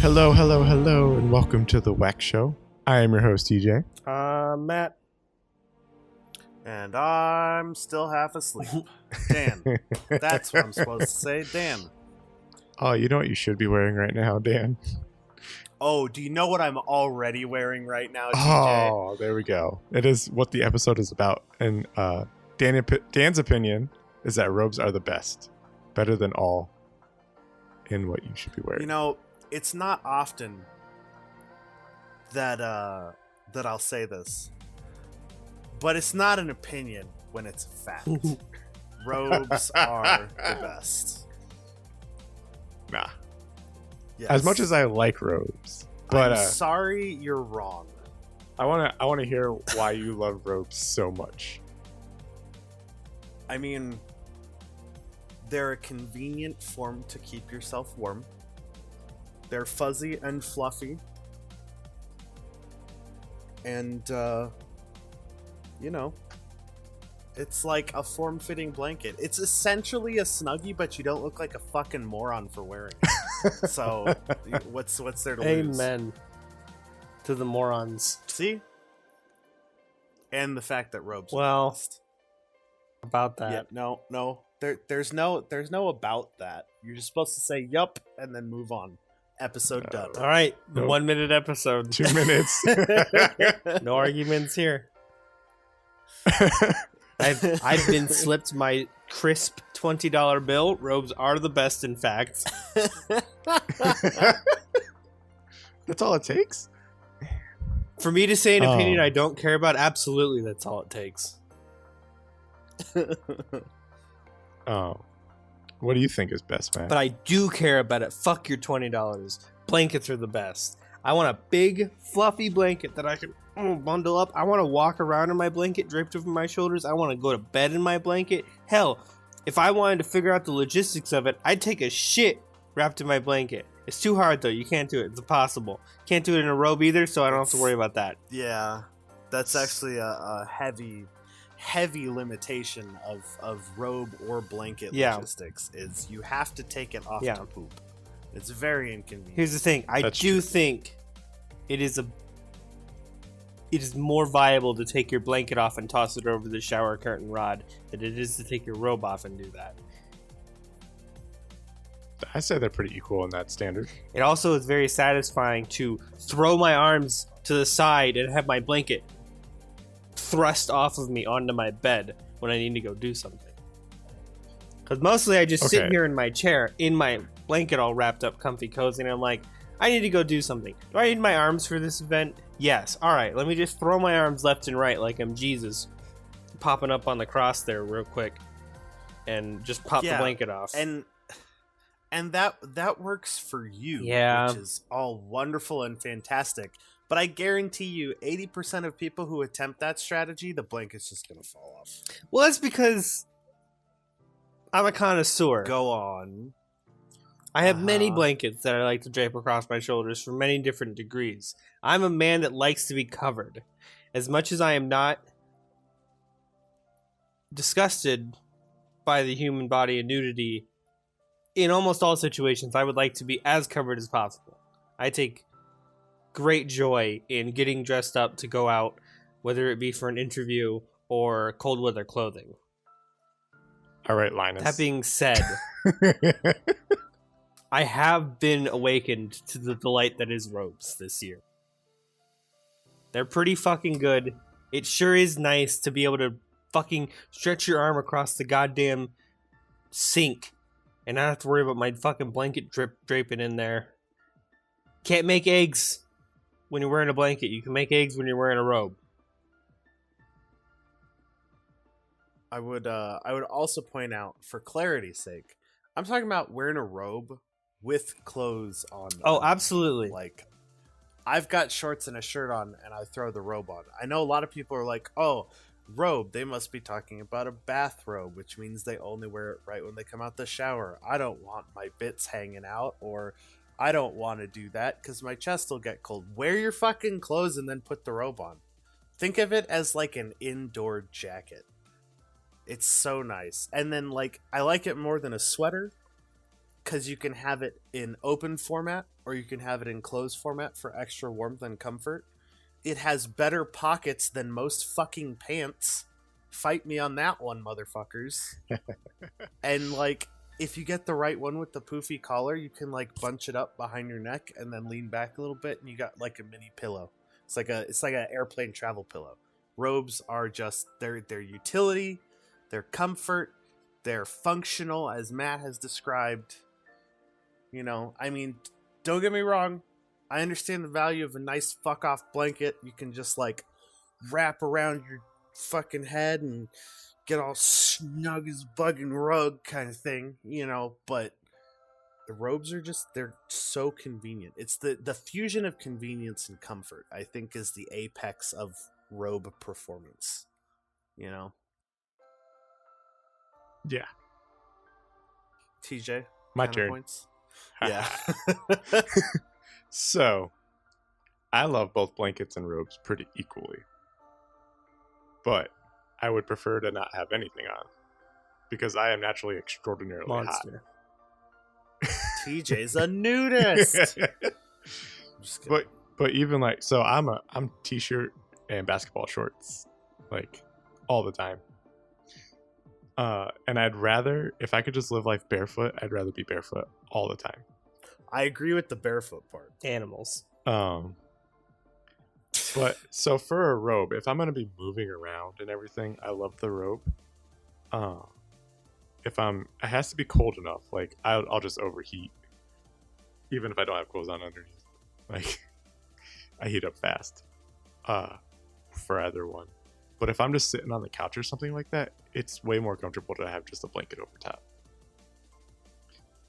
Hello, hello, hello, and welcome to the WAQ show. I am your host, TJ. Matt. And I'm still half asleep. Dan. That's what I'm supposed to say. Dan. Oh, you know what you should be wearing right now, Dan? Oh, do you know what I'm already wearing right now, TJ? Oh, there we go. It is what the episode is about. And Dan's opinion is that robes are the best. Better than all in what you should be wearing. You know, it's not often that I'll say this. But it's not an opinion when it's a fact. Robes are the best. Nah. Yes. As much as I like robes. But I'm sorry you're wrong. I wanna hear why you love robes so much. I mean, they're a convenient form to keep yourself warm. They're fuzzy and fluffy. And, you know, it's like a form-fitting blanket. It's essentially a Snuggie, but you don't look like a fucking moron for wearing it. So, what's there to lose? Amen to the morons. See? And the fact that robes are Well, the best. About that. Yeah, no. There's no about that. You're just supposed to say yup and then move on. Episode done. All right, the Nope. 1 minute episode. 2 minutes. No arguments here. I've been slipped my crisp $20 bill. Robes are the best, in fact. That's all it takes? For me to say an opinion Oh. I don't care about, absolutely, that's all it takes. Oh. What do you think is best, man? But I do care about it. Fuck your $20. Blankets are the best. I want a big, fluffy blanket that I can bundle up. I want to walk around in my blanket draped over my shoulders. I want to go to bed in my blanket. Hell, if I wanted to figure out the logistics of it, I'd take a shit wrapped in my blanket. It's too hard, though. You can't do it. It's impossible. Can't do it in a robe either, so I don't have to worry about that. Yeah, that's actually a heavy limitation of robe or blanket Yeah. logistics is you have to take it off Yeah. to poop. It's very inconvenient. Here's the thing. I That's do true. think it is more viable to take your blanket off and toss it over the shower curtain rod than it is to take your robe off and do that. I say they're pretty equal in that standard. It also is very satisfying to throw my arms to the side and have my blanket thrust off of me onto my bed when I need to go do something. Because mostly I just sit Okay. here in my chair, in my blanket all wrapped up comfy cozy, and I'm like, I need to go do something. Do I need my arms for this event? Yes. Alright, let me just throw my arms left and right like I'm Jesus. Popping up on the cross there real quick. And just pop the Yeah, blanket off. And that works for you, Yeah. which is all wonderful and fantastic. But I guarantee you, 80% of people who attempt that strategy, the blanket's just gonna fall off. Well, that's because I'm a connoisseur. Go on. I have many Uh-huh. blankets that I like to drape across my shoulders for many different degrees. I'm a man that likes to be covered. As much as I am not disgusted by the human body and nudity, in almost all situations, I would like to be as covered as possible. I take great joy in getting dressed up to go out, whether it be for an interview or cold weather clothing. All right, Linus. That being said, I have been awakened to the delight that is robes this year. They're pretty fucking good. It sure is nice to be able to fucking stretch your arm across the goddamn sink and not have to worry about my fucking blanket draping in there. Can't make eggs when you're wearing a blanket. You can make eggs when you're wearing a robe. I would also point out, for clarity's sake, I'm talking about wearing a robe with clothes on them. Oh, absolutely. Like, I've got shorts and a shirt on, and I throw the robe on. I know a lot of people are like, oh, robe, they must be talking about a bathrobe, which means they only wear it right when they come out the shower. I don't want my bits hanging out, or I don't want to do that because my chest will get cold. Wear your fucking clothes and then put the robe on. Think of it as like an indoor jacket. It's so nice. And then, like, I like it more than a sweater because you can have it in open format or you can have it in closed format for extra warmth and comfort. It has better pockets than most fucking pants. Fight me on that one, motherfuckers. And like, if you get the right one with the poofy collar, you can like bunch it up behind your neck and then lean back a little bit, and you got like a mini pillow. It's like an airplane travel pillow. Robes are just their utility, their comfort, they're functional, as Matt has described. You know, I mean, don't get me wrong. I understand the value of a nice fuck off blanket. You can just like wrap around your fucking head and get all snug as bug and rug kind of thing, you know, but the robes are just, they're so convenient. It's the fusion of convenience and comfort, I think, is the apex of robe performance, you know? Yeah. TJ? My turn. Points? Yeah. So, I love both blankets and robes pretty equally. But I would prefer to not have anything on because I am naturally extraordinarily Monster. TJ's a nudist. Just kidding. But even like, so I'm t-shirt and basketball shorts like all the time. And I'd rather, if I could just live life barefoot, I'd rather be barefoot all the time. I agree with the barefoot part. Animals. But so for a robe, if I'm gonna be moving around and everything, I love the robe. It has to be cold enough. Like I'll just overheat, even if I don't have clothes on underneath. Like I heat up fast. For either one. But if I'm just sitting on the couch or something like that, it's way more comfortable to have just a blanket over top.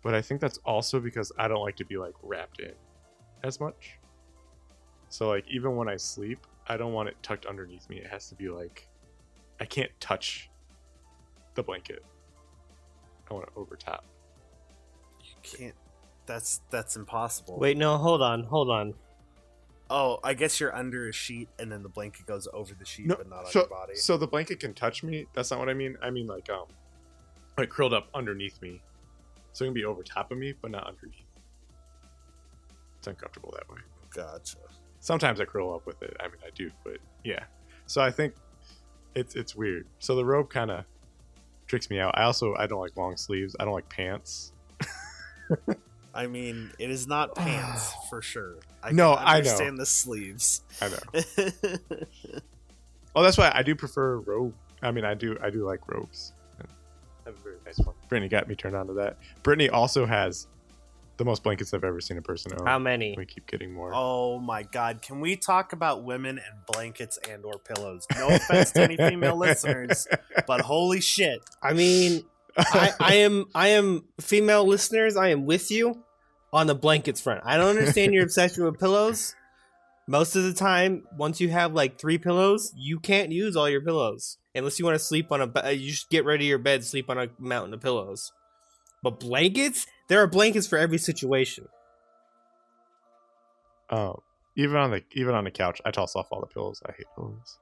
But I think that's also because I don't like to be like wrapped in as much. So like even when I sleep, I don't want it tucked underneath me. It has to be like, I can't touch the blanket. I want it over top. You can't. That's impossible. Wait, no, hold on. Oh, I guess you're under a sheet and then the blanket goes over the sheet, No, but not on so, your body. So the blanket can touch me. That's not what I mean. I mean like curled up underneath me. So it can be over top of me, but not underneath. It's uncomfortable that way. Gotcha. Sometimes I curl up with it. I mean, I do, but yeah. So I think it's weird. So the robe kind of tricks me out. I don't like long sleeves. I don't like pants. I mean, it is not pants for sure. I know. The sleeves. I know. Oh, that's why I do prefer robe. I mean, I do like robes. I have a very nice one. Brittany got me turned on to that. Brittany also has the most blankets I've ever seen a person own. How many? We keep getting more. Oh my god. Can we talk about women and blankets and or pillows? No offense to any female listeners, but holy shit. I mean, I am female listeners. I am with you on the blankets front. I don't understand your obsession with pillows. Most of the time, once you have like 3 pillows, you can't use all your pillows unless you want to sleep on you just get ready to your bed, sleep on a mountain of pillows. But blankets, there are blankets for every situation. Even on the couch, I toss off all the pillows. I hate pillows.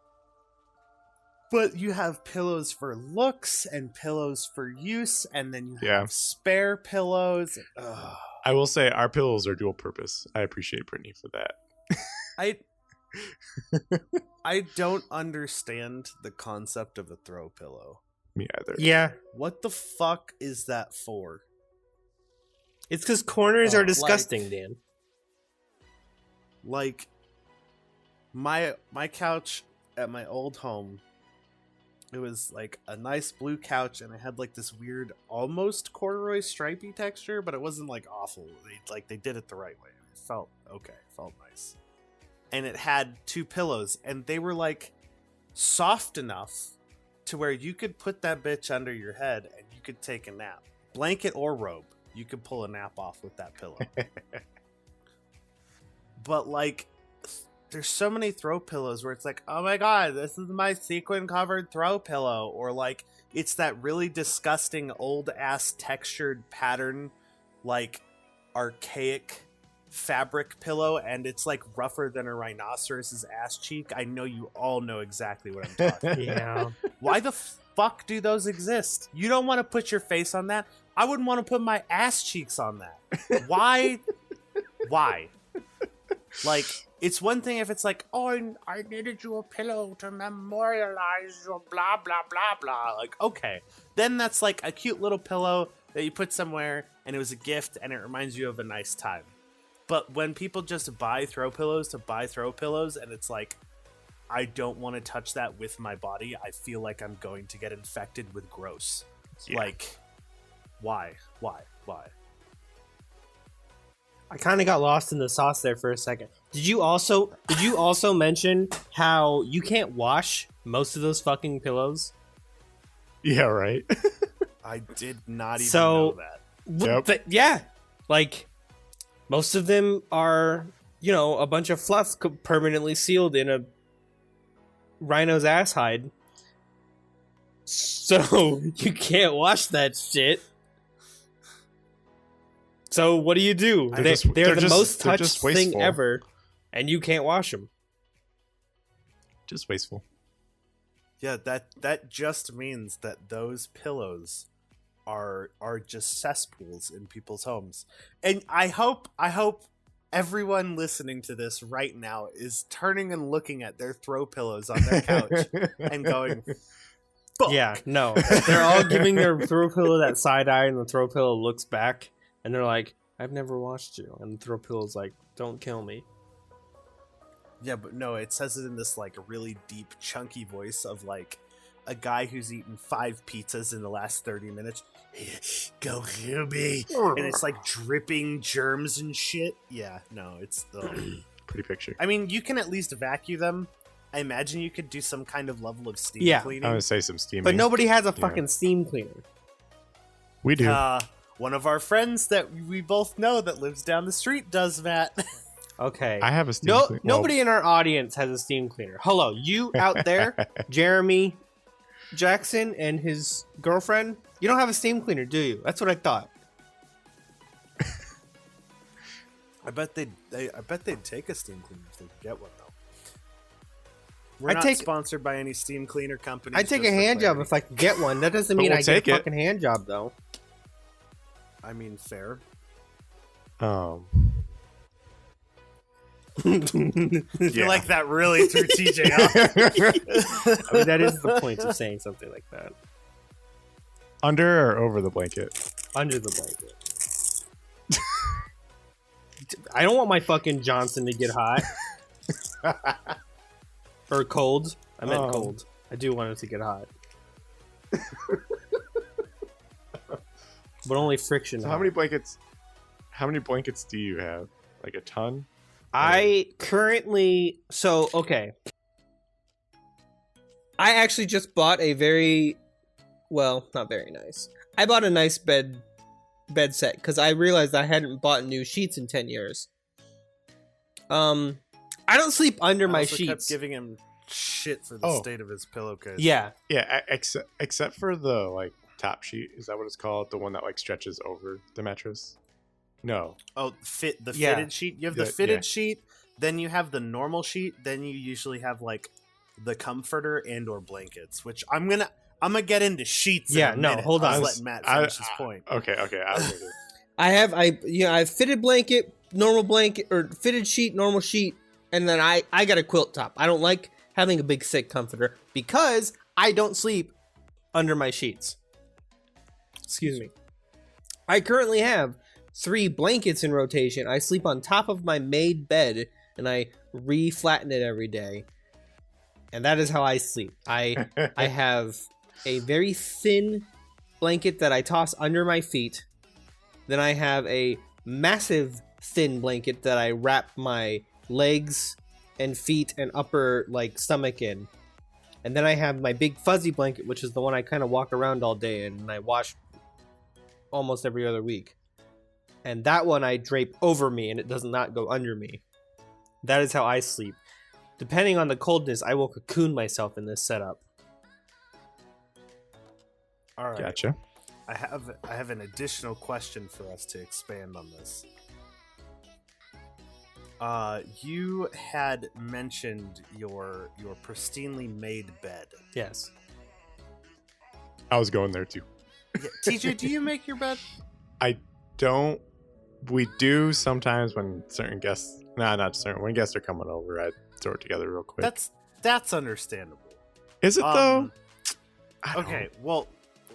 But you have pillows for looks and pillows for use, and then you have spare pillows. Ugh. I will say our pillows are dual purpose. I appreciate Brittany for that. I don't understand the concept of a throw pillow. Me either. Yeah. What the fuck is that for? It's because corners are disgusting, Dan. Like, my couch at my old home, it was like a nice blue couch, and it had like this weird, almost corduroy stripy texture, but it wasn't like awful. They did it the right way. It felt okay. It felt nice. And it had 2 pillows, and they were like soft enough to where you could put that bitch under your head and you could take a nap. Blanket or robe, you could pull a nap off with that pillow. But like, there's so many throw pillows where it's like, oh my god, this is my sequin covered throw pillow, or like it's that really disgusting old ass textured pattern, like archaic fabric pillow and it's like rougher than a rhinoceros's ass cheek, I know you all know exactly what I'm talking about. Yeah. Why the fuck do those exist? You don't want to put your face on that. I wouldn't want to put my ass cheeks on that. Why? Why? Like, it's one thing if it's like, oh, I needed you a pillow to memorialize your blah, blah, blah, blah. Like, okay. Then that's like a cute little pillow that you put somewhere and it was a gift and it reminds you of a nice time. But when people just buy throw pillows to buy throw pillows and it's like, I don't want to touch that with my body, I feel like I'm going to get infected with gross. Yeah. Like, why? I kind of got lost in the sauce there for a second. Did you also mention how you can't wash most of those fucking pillows? Yeah, right. I did not even So- know that. Yep. But yeah, like most of them are, you know, a bunch of fluff permanently sealed in a rhino's ass hide. So you can't wash that shit. So what do you do? They're the most touched thing ever, and you can't wash them. Just wasteful. Yeah, that just means that those pillows are just cesspools in people's homes. And I hope everyone listening to this right now is turning and looking at their throw pillows on their couch and going, fuck. Yeah, no. They're all giving their throw pillow that side eye, and the throw pillow looks back, and they're like, I've never washed you. And the throw pillow's like, don't kill me. Yeah, but no, it says it in this like really deep, chunky voice of like a guy who's eaten 5 pizzas in the last 30 minutes. Go hear me. And it's like dripping germs and shit. Yeah, no, it's Pretty picture. I mean, you can at least vacuum them. I imagine you could do some kind of level of steam Yeah. cleaning. I would say some steaming. But nobody has a fucking steam cleaner. We do. One of our friends that we both know that lives down the street does, Matt. Okay. I have a steam cleaner. Nobody in our audience has a steam cleaner. Hello, you out there, Jeremy Jackson and his girlfriend. You don't have a steam cleaner, do you? That's what I thought. I bet they'd take a steam cleaner if they could get one though. We're I'd not take- sponsored by any steam cleaner companies. I'd take a just for hand job clarity. if I could get one. That doesn't But mean we'll I get a take it. fucking hand job, though. I mean, fair. Yeah. I feel like that really threw TJ off. I mean, that is the point of saying something like that. Under or over the blanket? Under the blanket. I don't want my fucking Johnson to get hot. Or cold. I meant cold. I do want it to get hot. But only friction. So hot. how many blankets do you have? Like a ton? I currently okay. I actually just bought a not very nice. I bought a nice bed set because I realized I hadn't bought new sheets in 10 years. I don't sleep under my also kept sheets. giving him shit for the state of his pillowcase. Yeah. Yeah, except for the like top sheet. Is that what it's called? The one that like stretches over the mattress? No. Oh, Yeah. fitted sheet. You have the Yeah, fitted yeah. sheet. Then you have the normal sheet. Then you usually have like the comforter and or blankets. Which I'm gonna get into sheets. Yeah, in a no, minute. hold I'll on. just let Matt finish his point. Okay. I was gonna- I have fitted blanket, normal blanket, or fitted sheet, normal sheet, and then I got a quilt top. I don't like having a big thick comforter because I don't sleep under my sheets. Excuse me. I currently have 3 blankets in rotation. I sleep on top of my made bed and I re-flatten it every day. And that is how I sleep. I have a very thin blanket that I toss under my feet. Then I have a massive thin blanket that I wrap my legs and feet and upper like stomach in. And then I have my big fuzzy blanket, which is the one I kind of walk around all day in and I wash almost every other week. And that one I drape over me and it does not go under me. That is how I sleep. Depending on the coldness, I will cocoon myself in this setup. All right. Gotcha. I have an additional question for us to expand on this. You had mentioned your pristinely made bed. Yes. I was going there too. Yeah. TJ, do you make your bed? I don't. We do sometimes when certain guests. Nah, not certain. When guests are coming over, I throw it together real quick. That's understandable. Is it though? Okay, well,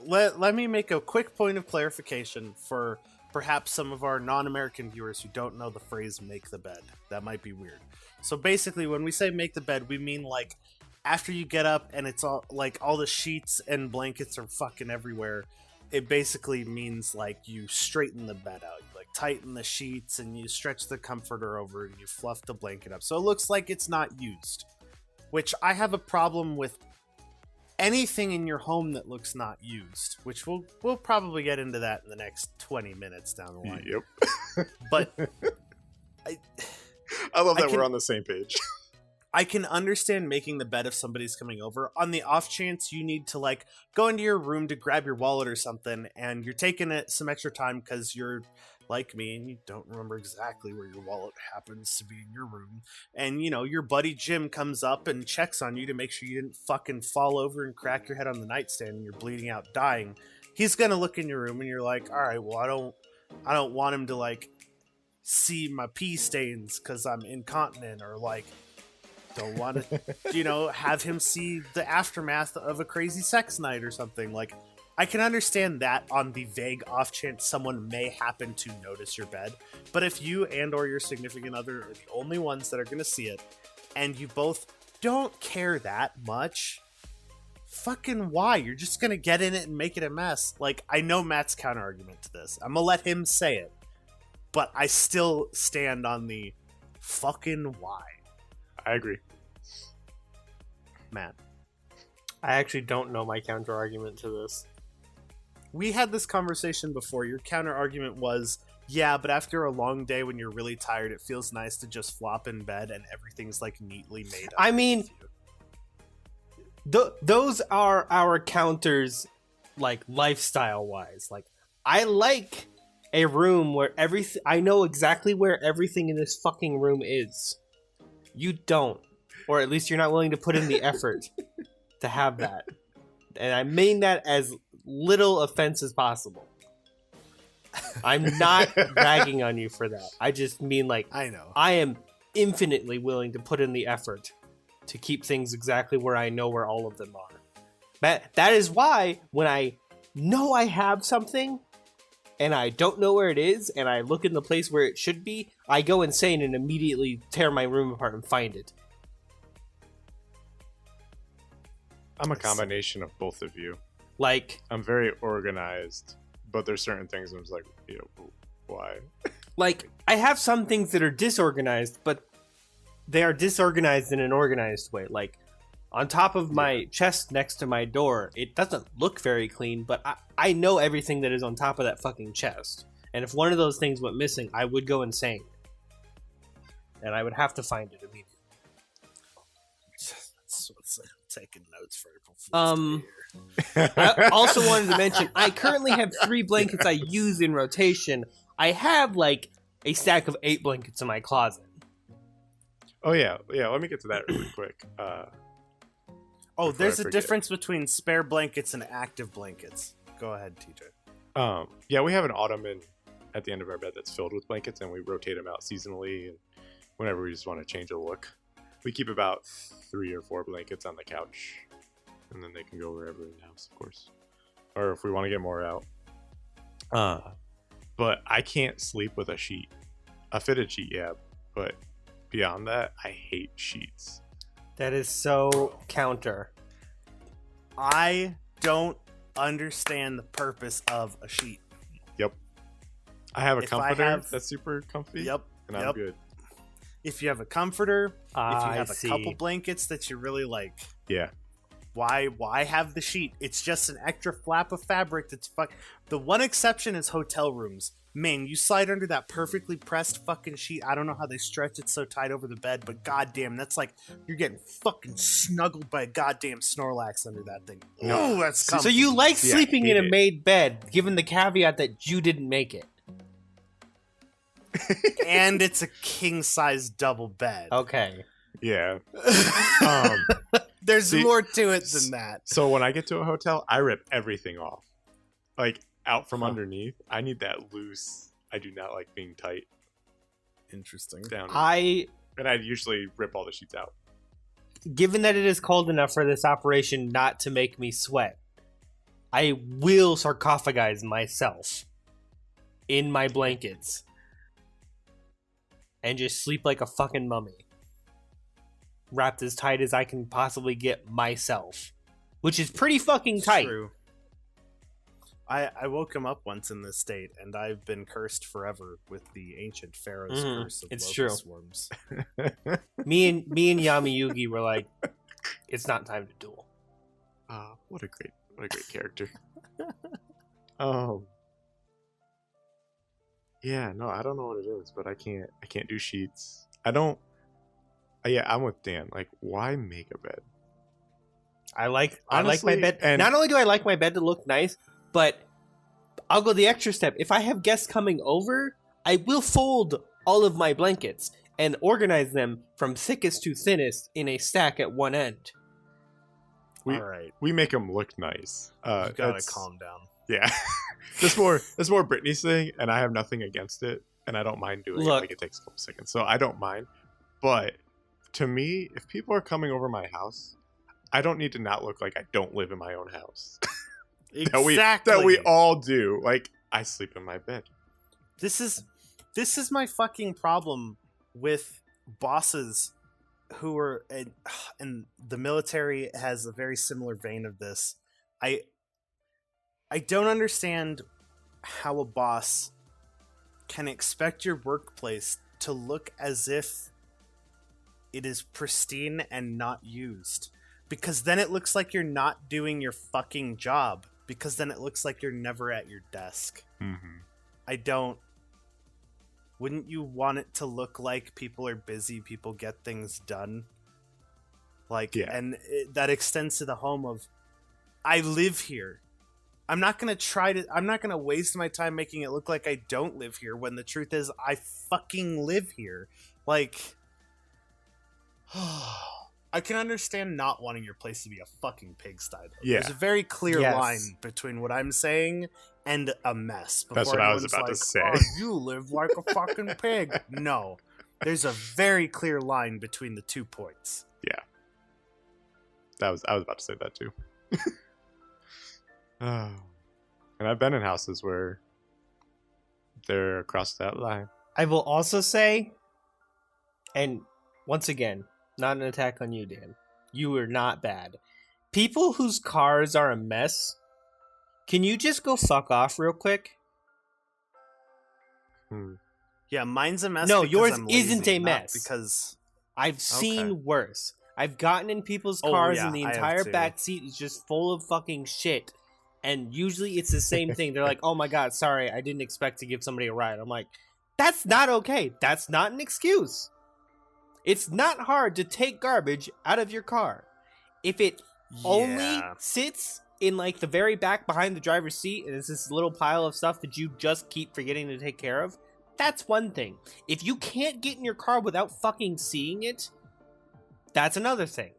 let me make a quick point of clarification for perhaps some of our non-American viewers who don't know the phrase "make the bed." That might be weird. So basically, when we say "make the bed," we mean like after you get up and it's all like all the sheets and blankets are fucking everywhere. It basically means like you straighten the bed out, you like tighten the sheets and you stretch the comforter over and you fluff the blanket up so it looks like it's not used. Which I have a problem with anything in your home that looks not used, which we'll probably get into that in the next 20 minutes down the line. Yep. But I love that we're on the same page. I can understand making the bed if somebody's coming over. On the off chance you need to like go into your room to grab your wallet or something and you're taking it some extra time because you're like me and you don't remember exactly where your wallet happens to be in your room, and you know your buddy Jim comes up and checks on you to make sure you didn't fucking fall over and crack your head on the nightstand and you're bleeding out dying. He's gonna look in your room and you're like, all right, well I don't want him to like see my pee stains because I'm incontinent, or like don't want to you know have him see the aftermath of a crazy sex night or something. Like I can understand that on the vague off chance someone may happen to notice your bed, but if you and or your significant other are the only ones that are going to see it, and you both don't care that much, fucking why? You're just going to get in it and make it a mess. Like, I know Matt's counter argument to this. I'm going to let him say it, but I still stand on the fucking why. I agree. Matt. I actually don't know my counter argument to this. We had this conversation before. Your counter argument was, yeah, but after a long day when you're really tired, it feels nice to just flop in bed and everything's like neatly made up. I mean, those are our counters, like lifestyle wise. Like, I like a room where I know exactly where everything in this fucking room is. You don't, or at least you're not willing to put in the effort to have that. And I mean that as little offense as possible. I'm not ragging on you for that. I just mean like I know. I am infinitely willing to put in the effort to keep things exactly where I know where all of them are. But that is why when I know I have something and I don't know where it is and I look in the place where it should be, I go insane and immediately tear my room apart and find it. I'm a combination of both of you. Like, I'm very organized, but there's certain things I'm just like, you know, why? Like, I have some things that are disorganized, but they are disorganized in an organized way. Like, on top of my chest next to my door, it doesn't look very clean, but I know everything that is on top of that fucking chest. And if one of those things went missing, I would go insane. And I would have to find it immediately. That's taking notes for April Fool's Day here. I also wanted to mention, I currently have 3 blankets I use in rotation. I have, like, a stack of 8 blankets in my closet. Oh, yeah. Let me get to that really quick. There's a difference between spare blankets and active blankets. Go ahead, TJ. Yeah, we have an ottoman at the end of our bed that's filled with blankets, and we rotate them out seasonally and whenever we just want to change a look. We keep about 3 or 4 blankets on the couch, and then they can go wherever in the house, of course. Or if we want to get more out. But I can't sleep with a sheet. A fitted sheet, yeah, but beyond that, I hate sheets. That is so counter. I don't understand the purpose of a sheet. Yep. I have a comforter that's super comfy. Yep. And I'm good. If you have a comforter, if you have see. a couple blankets that you really like, yeah. Why have the sheet? It's just an extra flap of fabric that's The one exception is hotel rooms. Man, you slide under that perfectly pressed fucking sheet. I don't know how they stretch it so tight over the bed, but goddamn, that's like you're getting fucking snuggled by a goddamn Snorlax under that thing. Oh, that's comfy. So you like sleeping in a made bed, given the caveat that you didn't make it. and it's a king-size double bed. Okay. Yeah. There's see- more to it than that. So when I get to a hotel, I rip everything off, like out from Huh. underneath. I need that loose. I do not like being tight Interesting. down. And I usually rip all the sheets out. given that it is cold enough for this operation not to make me sweat, I will sarcophagize myself in my blankets and just sleep like a fucking mummy, wrapped as tight as I can possibly get myself, which is pretty fucking It's tight. true. I woke him up once in this state, and I've been cursed forever with the ancient pharaoh's curse of it's locust true. swarms. Me and Yami Yugi were like, it's not time to duel. What a great character. Yeah, no, I don't know what it is, but I can't do sheets. I don't. Yeah, I'm with Dan. Like, why make a bed? I like Honestly, my bed. and- Not only do I like my bed to look nice, but I'll go the extra step. If I have guests coming over, I will fold all of my blankets and organize them from thickest to thinnest in a stack at one end. We- All right, We make them look nice. you gotta that's- calm down. Yeah, that's more Britney's thing, and I have nothing against it, and I don't mind doing it. Look. Like, it takes a couple seconds, so I don't mind. But to me, if people are coming over my house, I don't need to not look like I don't live in my own house. Exactly. that we all do. Like, I sleep in my bed. This is my fucking problem with bosses who are and the military has a very similar vein of this. I don't understand how a boss can expect your workplace to look as if it is pristine and not used, because then it looks like you're not doing your fucking job, because then it looks like you're never at your desk. Mm-hmm. Wouldn't you want it to look like people are busy, people get things done? Like, Yeah. and that extends to the home of, I live here. I'm not going to waste my time making it look like I don't live here when the truth is I fucking live here. Like, I can understand not wanting your place to be a fucking pigsty. Though. Yeah. There's a very clear Yes. line between what I'm saying and a mess. That's before what I was everyone's about to like, say. "Oh, you live like a fucking pig." No. There's a very clear line between the 2 points. I was about to say that too. And I've been in houses where they're across that line. I will also say, and once again, not an attack on you, Dan. You are not bad. People whose cars are a mess, can you just go fuck off real quick? Yeah, mine's a mess. No, because yours I'm lazy, isn't a not mess. Because I've seen Okay. worse. I've gotten in people's Oh, cars yeah, and the I have entire too. back seat is just full of fucking shit. And usually it's the same thing. They're like, "Oh my god, sorry, I didn't expect to give somebody a ride." I'm like, "That's not okay. That's not an excuse." It's not hard to take garbage out of your car. If it only Yeah. sits in like the very back behind the driver's seat and it's this little pile of stuff that you just keep forgetting to take care of, that's one thing. If you can't get in your car without fucking seeing it, that's another thing.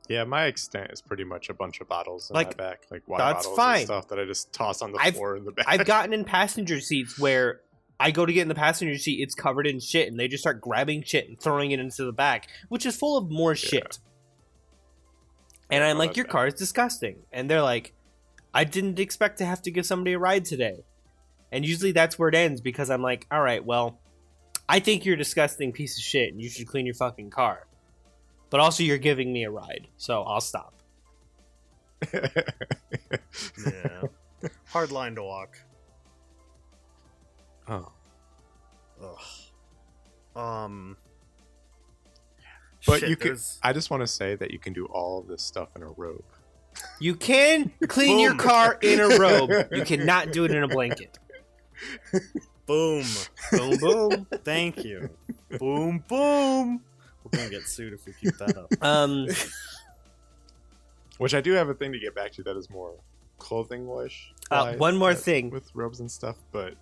Yeah, my extent is pretty much a bunch of bottles in Like, my back, like water that's bottles fine. and stuff that I just toss on the I've- floor in the back. I've gotten in passenger seats where I go to get in the passenger seat, it's covered in shit, and they just start grabbing shit and throwing it into the back, which is full of more shit. And I'm Oh, like, that's your bad. car is disgusting. And they're like, I didn't expect to have to give somebody a ride today. And usually that's where it ends, because I'm like, all right, well, I think you're a disgusting piece of shit, and you should clean your fucking car. But also, you're giving me a ride, so I'll stop. Yeah. Hard line to walk. Oh. Ugh. But Shit, you can. there's- I just want to say that you can do all of this stuff in a robe. You can clean your Boom. car in a robe. You cannot do it in a blanket. Boom. Boom, boom. Thank you. Boom, boom. We're gonna get sued if we keep that up. Which I do have a thing to get back to that is more clothing-ish. One more thing. with robes and stuff. But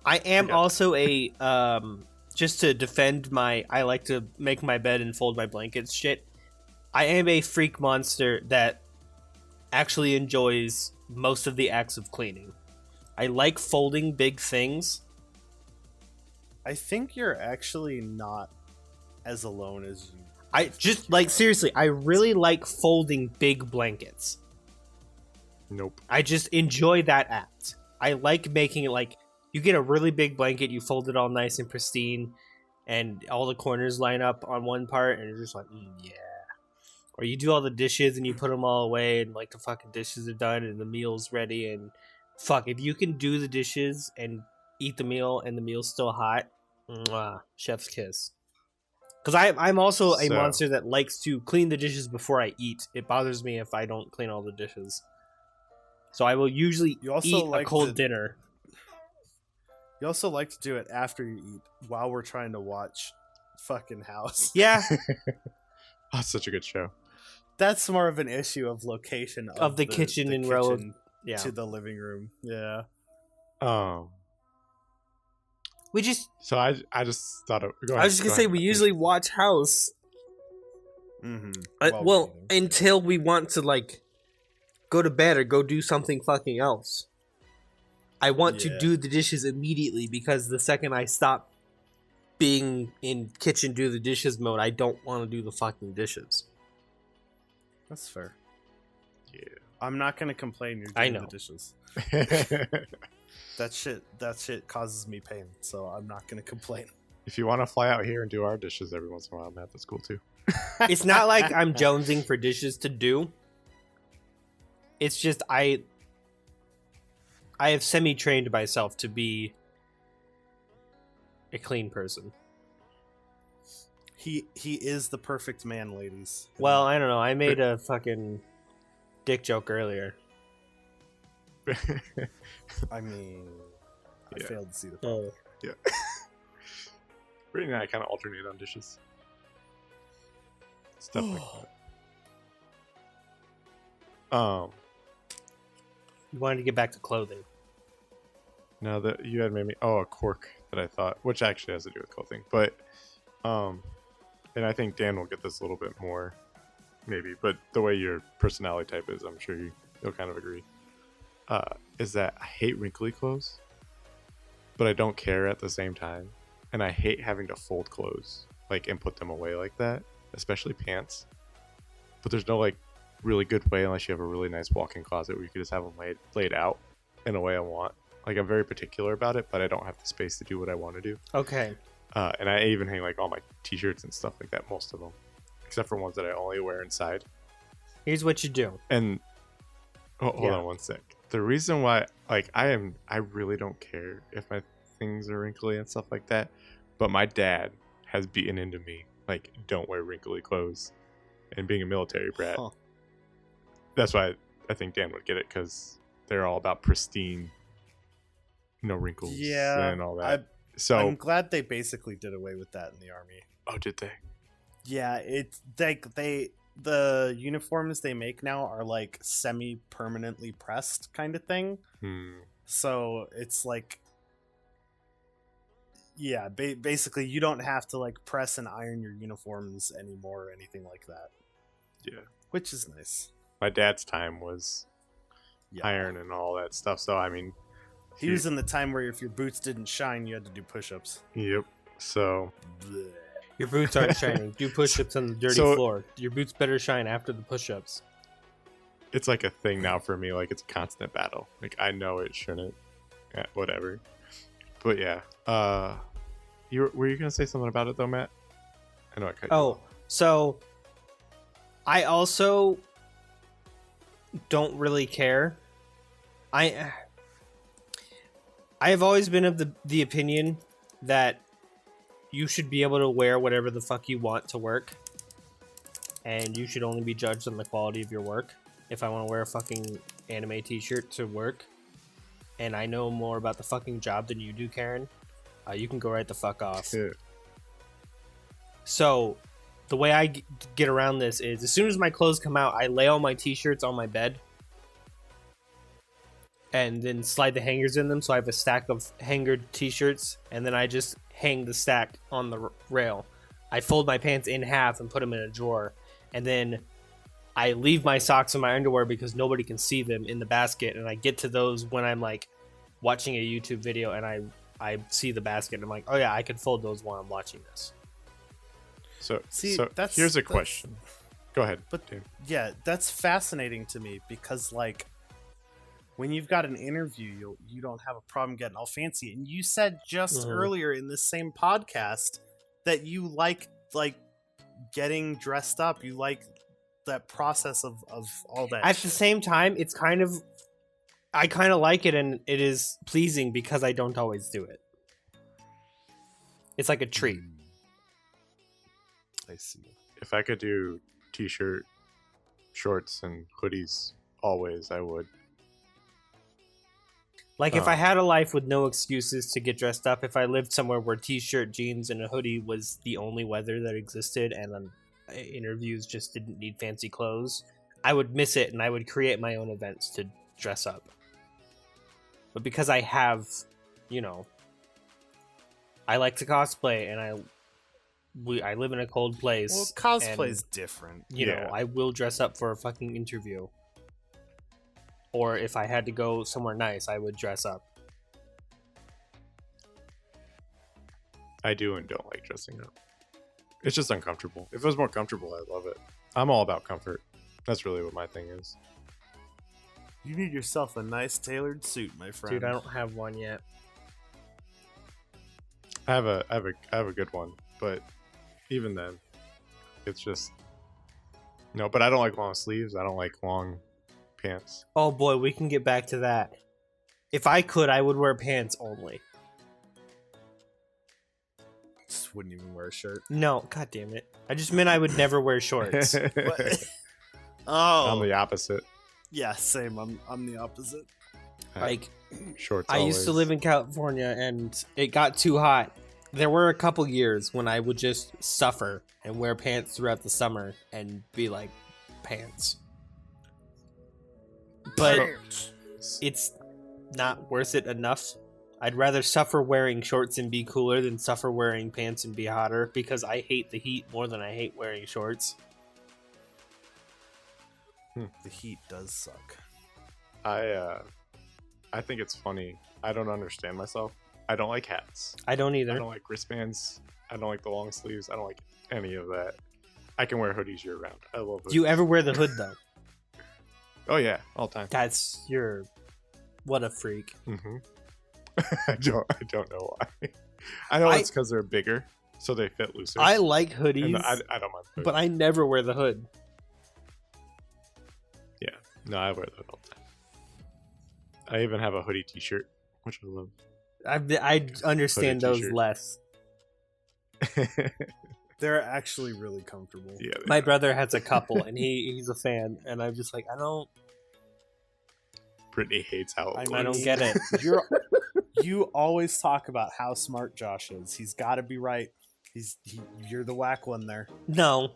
I am Yeah. also a just to defend I like to make my bed and fold my blankets shit. I am a freak monster that actually enjoys most of the acts of cleaning. I like folding big things. I think you're actually not as alone as you. I just like seriously, I really like folding big blankets. Nope. I just enjoy that act. I like making it like you get a really big blanket, you fold it all nice and pristine, and all the corners line up on one part, and you're just like, yeah. Or you do all the dishes and you put them all away, and like the fucking dishes are done and the meal's ready. And fuck, if you can do the dishes and eat the meal and the meal's still hot, mwah, chef's kiss. Because I'm also a So- monster that likes to clean the dishes before I eat. It bothers me if I don't clean all the dishes. So I will usually You also eat a like cold to- dinner. You also like to do it after you eat while we're trying to watch fucking House. Yeah, Oh, it's such a good show. That's more of an issue of location of the kitchen in row. Yeah, to the living room. Yeah. we just. So I just thought of. Go I ahead, was just go gonna say ahead. we usually watch House. Mm-hmm. Well, until we want to like go to bed or go do something fucking else. I want to Yeah. do the dishes immediately because the second I stop being in kitchen do the dishes mode, I don't want to do the fucking dishes. That's fair. Yeah. I'm not gonna complain. You're I doing know. the dishes. That shit causes me pain, so I'm not gonna complain. If you want to fly out here and do our dishes every once in a while, Matt, that's cool too. It's not like I'm jonesing for dishes to do. It's just I have semi-trained myself to be a clean person. He is the perfect man, ladies. Well, I don't know. I made a fucking dick joke earlier. I mean, I Yeah. failed to see the problem. Oh. Brittany and I kind of alternate on dishes. Stuff like that. You wanted to get back to clothing. No, that you had made me. Oh, a cork that I thought, which actually has to do with clothing, but and I think Dan will get this a little bit more, maybe. But the way your personality type is, I'm sure you'll kind of agree. Is that I hate wrinkly clothes, but I don't care at the same time, and I hate having to fold clothes like and put them away like that, especially pants. But there's no like really good way unless you have a really nice walk-in closet where you can just have them laid out in a way I want. Like I'm very particular about it, but I don't have the space to do what I want to do. Okay. And I even hang like all my t-shirts and stuff like that, most of them, except for ones that I only wear inside. Here's what you do. And hold Yeah. on one sec. The reason why, like, I really don't care if my things are wrinkly and stuff like that, but my dad has beaten into me like, don't wear wrinkly clothes. And being a military brat, Huh. that's why I think Dan would get it, because they're all about pristine, no wrinkles Yeah, and all that. So I'm glad they basically did away with that in the army. oh, did they? Yeah, it's like the uniforms they make now are like semi-permanently pressed kind of thing. So it's like, yeah, basically you don't have to like press and iron your uniforms anymore or anything like that. Yeah. Which is nice. My dad's time was Yeah. iron and all that stuff. So I mean, He was in the time where if your boots didn't shine, you had to do push-ups. yep. So Blech. Your boots aren't shining. Do push-ups on the dirty So- floor. Your boots better shine after the push-ups. it's like a thing now for me. Like it's a constant battle. Like I know it shouldn't. Yeah, whatever. But yeah. Were you gonna say something about it though, Matt? I know I cut you Oh, off. so I also don't really care. I have always been of the opinion that you should be able to wear whatever the fuck you want to work, and you should only be judged on the quality of your work. If I want to wear a fucking anime t-shirt to work, and I know more about the fucking job than you do, Karen, you can go right the fuck off. Yeah. So, the way I get around this is, as soon as my clothes come out, I lay all my t-shirts on my bed, and then slide the hangers in them. So I have a stack of hangered t-shirts, and then I just hang the stack on the rail. I fold my pants in half and put them in a drawer, and then I leave my socks and my underwear because nobody can see them in the basket, and I get to those when I'm like watching a YouTube video and I see the basket and I'm like, oh yeah, I can fold those while I'm watching this. So that's here's a question. Go ahead. But Dave. yeah, that's fascinating to me because like when you've got an interview, you don't have a problem getting all fancy. And you said just earlier in this same podcast that you like getting dressed up. You like that process of all that. At the same time, it's I kind of like it, and it is pleasing because I don't always do it. It's like a treat. I see. If I could do t-shirt, shorts, and hoodies always, I would. Like if I had a life with no excuses to get dressed up, if I lived somewhere where t-shirt, jeans, and a hoodie was the only weather that existed, and interviews just didn't need fancy clothes, I would miss it, and I would create my own events to dress up. But because I have, I like to cosplay, and I live in a cold place. Well, cosplay's different. You know, I will dress up for a fucking interview. Or if I had to go somewhere nice, I would dress up. I do and don't like dressing up. It's just uncomfortable. If it was more comfortable, I'd love it. I'm all about comfort. That's really what my thing is. You need yourself a nice tailored suit, my friend. Dude, I don't have one yet. I have a good one, but even then, it's just no. But I don't like long sleeves. I don't like long pants. Oh boy, we can get back to that. If I could, I would wear pants only. Just wouldn't even wear a shirt. No, god damn it. I just meant I would never wear shorts. Oh, I'm the opposite. Yeah, same. I'm the opposite. Like, shorts. I used to live in California, and it got too hot. There were a couple years when I would just suffer and wear pants throughout the summer and be like, pants. But it's not worth it enough. I'd rather suffer wearing shorts and be cooler than suffer wearing pants and be hotter, because I hate the heat more than I hate wearing shorts. The heat does suck. I think it's funny. I don't understand myself. I don't like hats. I don't either. I don't like wristbands. I don't like the long sleeves. I don't like any of that. I can wear hoodies year round. I love hoodies. Do you ever wear the hood though? Oh yeah, all the time. What a freak. Mm-hmm. I don't know why. I know it's because they're bigger, so they fit looser. I like hoodies. And I don't mind hoodies. But I never wear the hood. Yeah, no, I wear the hood all the time. I even have a hoodie T-shirt, which I love. I understand Hoodie those t-shirt. less. They're actually really comfortable. Yeah, My brother has a couple, and he's a fan, and I'm just like, I don't Brittany hates how it I don't looks. get it. You always talk about how smart Josh is. He's got to be right. You're the whack one there. No,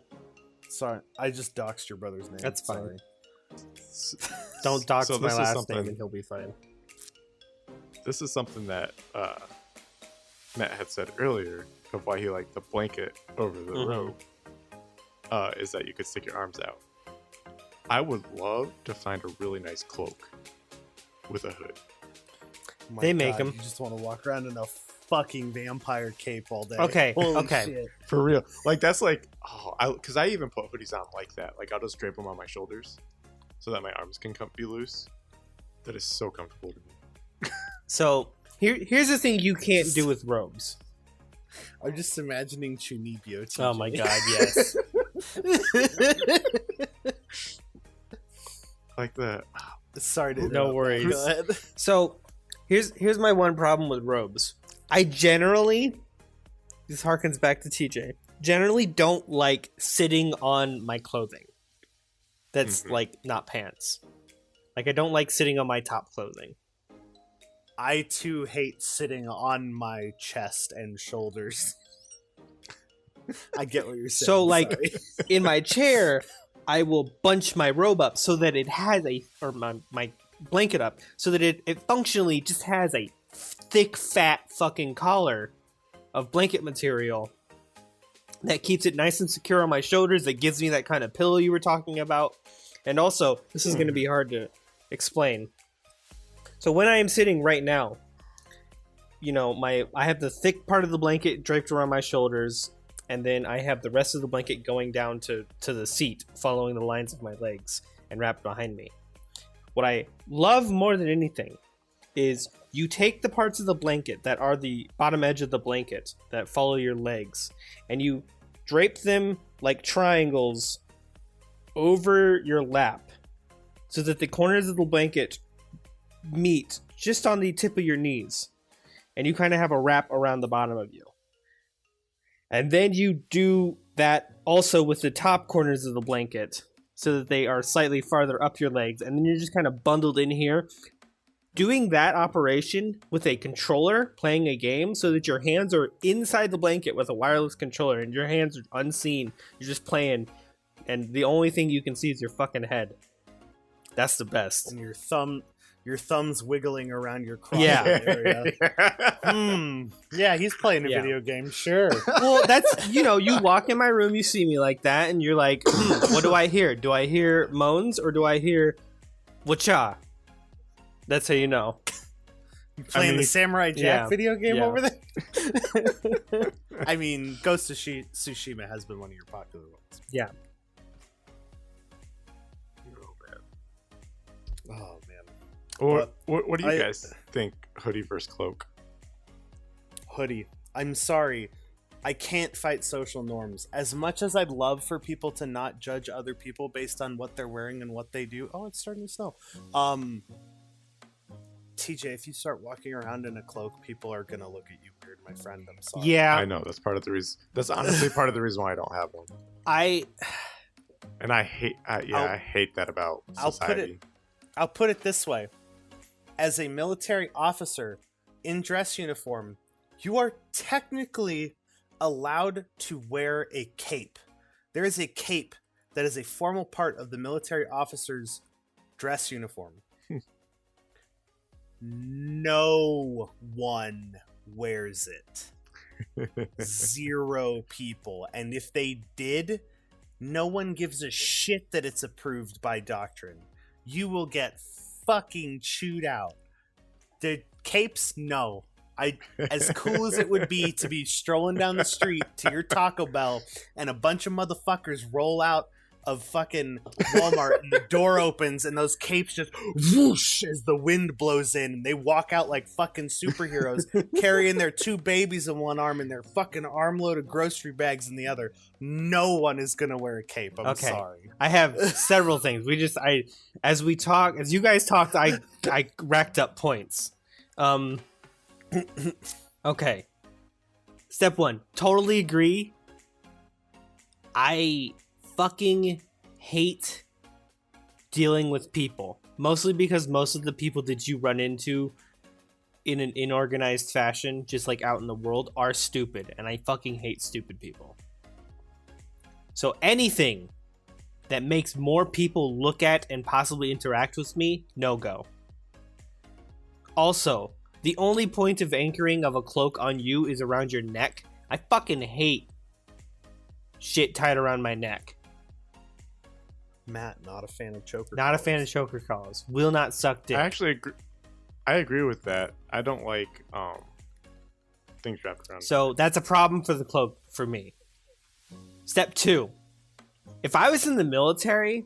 Sorry, I just doxed your brother's name. That's fine. Sorry. don't dox So my this is last something- name, and he'll be fine. This is something that Matt had said earlier of why he liked the blanket over the robe. Is that you could stick your arms out. I would love to find a really nice cloak with a hood. Oh my They make God, 'em. You just want to walk around in a fucking vampire cape all day. Okay, Holy okay. shit. For real. Like, that's like, because I even put hoodies on like that. Like, I'll just drape them on my shoulders so that my arms can be loose. That is so comfortable to me. So here's the thing you can't do with robes. I'm just imagining Chunibyo. TJ. Oh my god, yes. Like the, Sorry to No interrupt. worries. Go ahead. So here's my one problem with robes. I generally, this harkens back to TJ, generally don't like sitting on my clothing. That's like not pants. Like I don't like sitting on my top clothing. I too hate sitting on my chest and shoulders. I get what you're saying. So, like, sorry. in my chair, I will bunch my robe up so that it has my blanket up so that it functionally just has a thick, fat fucking collar of blanket material that keeps it nice and secure on my shoulders, that gives me that kind of pillow you were talking about. And also, this is going to be hard to explain. So when I am sitting right now, you know, I have the thick part of the blanket draped around my shoulders, and then I have the rest of the blanket going down to the seat, following the lines of my legs and wrapped behind me. What I love more than anything is you take the parts of the blanket that are the bottom edge of the blanket that follow your legs, and you drape them like triangles over your lap so that the corners of the blanket meet just on the tip of your knees, and you kind of have a wrap around the bottom of you. And then you do that also with the top corners of the blanket so that they are slightly farther up your legs, and then you're just kind of bundled in here. Doing that operation with a controller, playing a game, so that your hands are inside the blanket with a wireless controller and your hands are unseen. You're just playing, and the only thing you can see is your fucking head. That's the best. And your thumbs wiggling around your crotch Yeah. area. Yeah, he's playing a video game, sure. Well, that's, you know, you walk in my room, you see me like that, and you're like, what do I hear? Do I hear moans or do I hear wacha? That's how you know. You playing the Samurai Jack video game over there? I mean, Ghost of Tsushima has been one of your popular ones. Yeah. Oh, man. What do you guys think, hoodie versus cloak? Hoodie. I'm sorry. I can't fight social norms. As much as I'd love for people to not judge other people based on what they're wearing and what they do. Oh, it's starting to snow. TJ, if you start walking around in a cloak, people are gonna look at you weird, my friend. I'm sorry. Yeah. I know, that's part of the reason. That's honestly part of the reason why I don't have one. I hate that about society. I'll put it this way. As a military officer in dress uniform, you are technically allowed to wear a cape. There is a cape that is a formal part of the military officer's dress uniform. No one wears it. 0 people. And if they did, no one gives a shit that it's approved by doctrine. You will get fucking chewed out. The capes, no. As cool as it would be to be strolling down the street to your Taco Bell and a bunch of motherfuckers roll out of fucking Walmart and the door opens and those capes just whoosh as the wind blows in and they walk out like fucking superheroes carrying their 2 babies in one arm and their fucking armload of grocery bags in the other. No one is gonna wear a cape. I'm sorry. I have several things. As you guys talked, I racked up points. Okay. Step 1, totally agree. I fucking hate dealing with people, mostly because most of the people that you run into in an inorganized fashion, just like out in the world, are stupid, and I fucking hate stupid people. So anything that makes more people look at and possibly interact with me, no go. Also, the only point of anchoring of a cloak on you is around your neck. I fucking hate shit tied around my neck. Matt, not a fan of choker. Not a fan of choker collars. Will not suck dick. I actually agree. I agree with that. I don't like things wrapped around. So that's a problem for the cloak for me. Step 2. If I was in the military,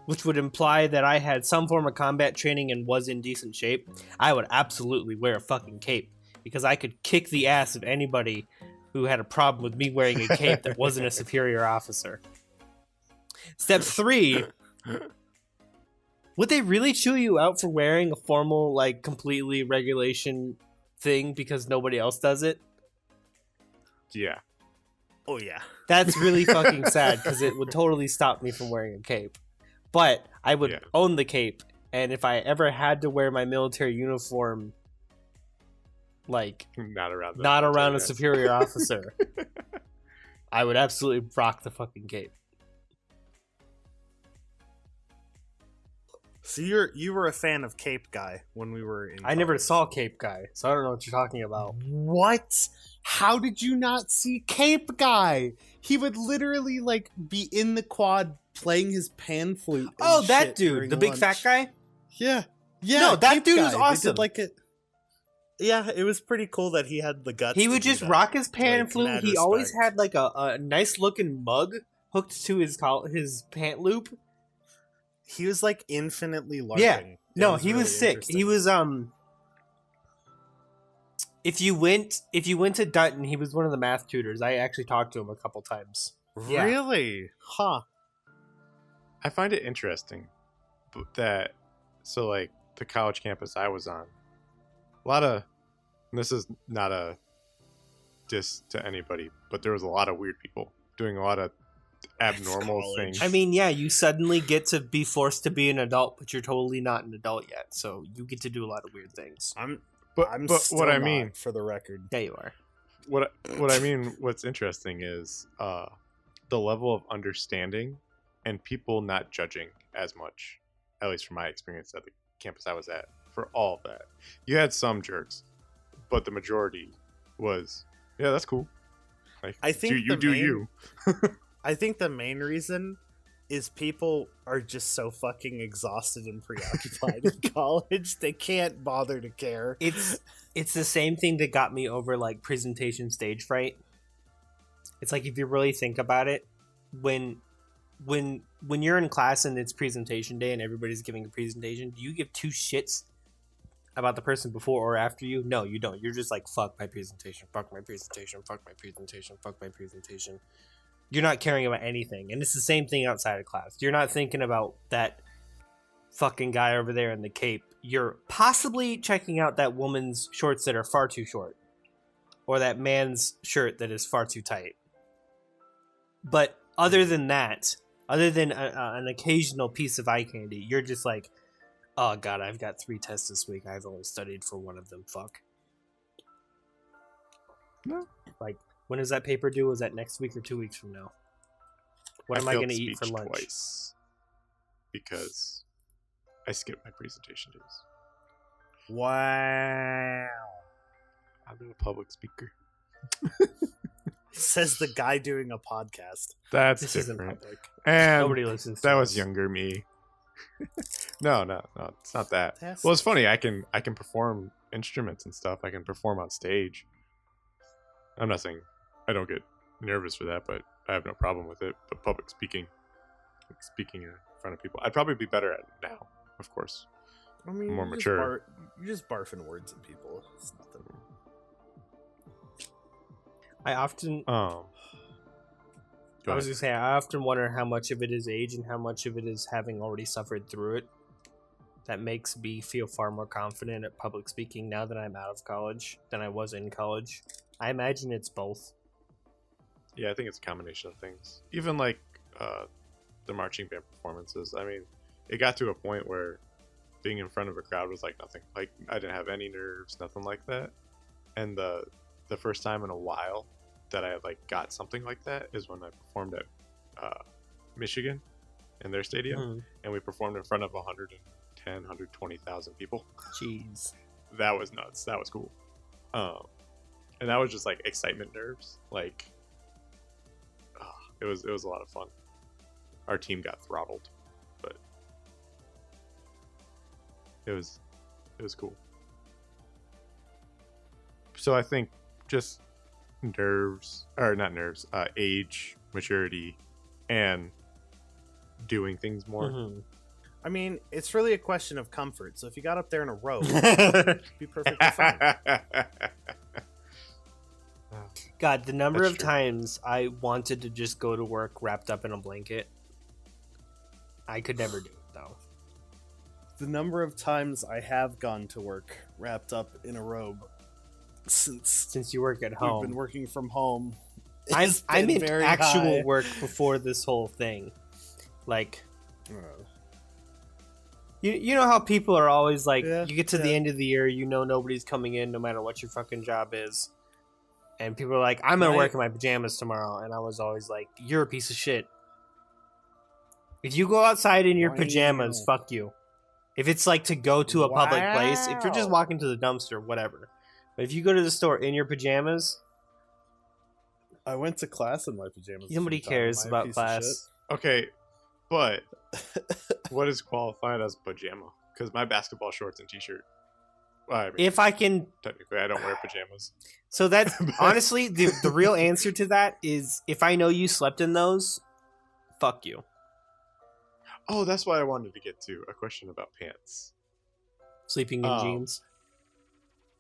which would imply that I had some form of combat training and was in decent shape, I would absolutely wear a fucking cape because I could kick the ass of anybody who had a problem with me wearing a cape that wasn't a superior officer. Step 3. Would they really chew you out for wearing a formal, like, completely regulation thing because nobody else does it? Yeah. Oh, yeah. That's really fucking sad because it would totally stop me from wearing a cape. But I would own the cape, and if I ever had to wear my military uniform, like, not around a superior officer, I would absolutely rock the fucking cape. So you were a fan of Cape Guy when we were in I never college. saw Cape Guy, so I don't know what you're talking about. What? How did you not see Cape Guy? He would literally like be in the quad playing his pan flute. and Oh, that shit dude, during the big lunch. fat guy? Yeah. Yeah. No, that Cape dude Guy. was They awesome. did, like yeah, it was pretty cool that he had the guts. He to would do just that. rock his pan Like, flute. mad He always respect. had like a nice looking mug hooked to his pant loop. He was like infinitely LARPing. Yeah. It No, he really was sick. He interesting. was if you went to Dutton, he was one of the math tutors. I actually talked to him a couple times. Yeah. Really? Huh. I find it interesting that, so like the college campus I was on, a lot of, and this is not a diss to anybody, but there was a lot of weird people doing a lot of abnormal college. things. I mean, yeah, you suddenly get to be forced to be an adult, but you're totally not an adult yet. So you get to do a lot of weird things. I'm but still what I not, mean, for the record. Yeah, you are. what I mean, what's interesting is the level of understanding and people not judging as much, at least from my experience at the campus I was at, for all of that. You had some jerks, but the majority was, yeah, that's cool. Like, I think you the do main- you. I think the main reason is people are just so fucking exhausted and preoccupied in college. They can't bother to care. It's the same thing that got me over like presentation stage fright. It's like, if you really think about it, when you're in class and it's presentation day and everybody's giving a presentation, do you give two shits about the person before or after you? No, you don't. You're just like, fuck my presentation, fuck my presentation, fuck my presentation, fuck my presentation. You're not caring about anything. And it's the same thing outside of class. You're not thinking about that fucking guy over there in the cape. You're possibly checking out that woman's shorts that are far too short, or that man's shirt that is far too tight. But other than that, other than an occasional piece of eye candy, you're just like, oh god, I've got 3 tests this week. I've only studied for one of them. Fuck. No. Like, when is that paper due? Is that next week or 2 weeks from now? What am I failed going to eat for speech lunch? Twice because I skipped my presentation days. Wow. I'm not a public speaker. Says the guy doing a podcast. That's This isn't different. public. And Nobody listens to that us. was younger me. No, it's not that. That's- Well, it's funny. I can perform instruments and stuff. I can perform on stage. I'm not saying I don't get nervous for that, but I have no problem with it. But public speaking, speaking in front of people, I'd probably be better at it now, of course. I mean, More you're mature. You're just barfing words at people. It's nothing. I often Go I was ahead. gonna say, I often wonder how much of it is age and how much of it is having already suffered through it. That makes me feel far more confident at public speaking now that I'm out of college than I was in college. I imagine it's both. Yeah, I think it's a combination of things. Even like the marching band performances. I mean, it got to a point where being in front of a crowd was like nothing. Like, I didn't have any nerves, nothing like that. And the first time in a while that I like got something like that is when I performed at Michigan in their stadium, and we performed in front of 110, 120,000 people. Jeez. That was nuts. That was cool. And that was just like excitement nerves. Like, it was a lot of fun. Our team got throttled, but it was cool. So I think just age, maturity, and doing things more. Mhm. I mean, it's really a question of comfort. So if you got up there in a robe, it'd be perfectly fine. God, the number That's of true. times I wanted to just go to work wrapped up in a blanket. I could never do it, though. The number of times I have gone to work wrapped up in a robe since Since you work at we've home. been working from home. I'm has been in very actual high. work before this whole thing. Like, you know how people are always like, Yeah, you get to the yeah. end of the year, you know nobody's coming in no matter what your fucking job is. And people are like, I'm going to Right. work in my pajamas tomorrow. And I was always like, you're a piece of shit. If you go outside in your Why pajamas, you? fuck you. If it's like to go to a public place, if you're just Wow. walking to the dumpster, whatever. But if you go to the store in your pajamas, I went to class in my pajamas. nobody a few cares times. Am I a about piece of class. Okay, but shit? what is qualified as pajama? Because my basketball shorts and t-shirt. Well, I mean, If I can, technically, I don't wear pajamas. so that's honestly the real answer to that is if I know you slept in those, fuck you. Oh, that's what I wanted to get to. A question about pants. Sleeping in Oh. jeans.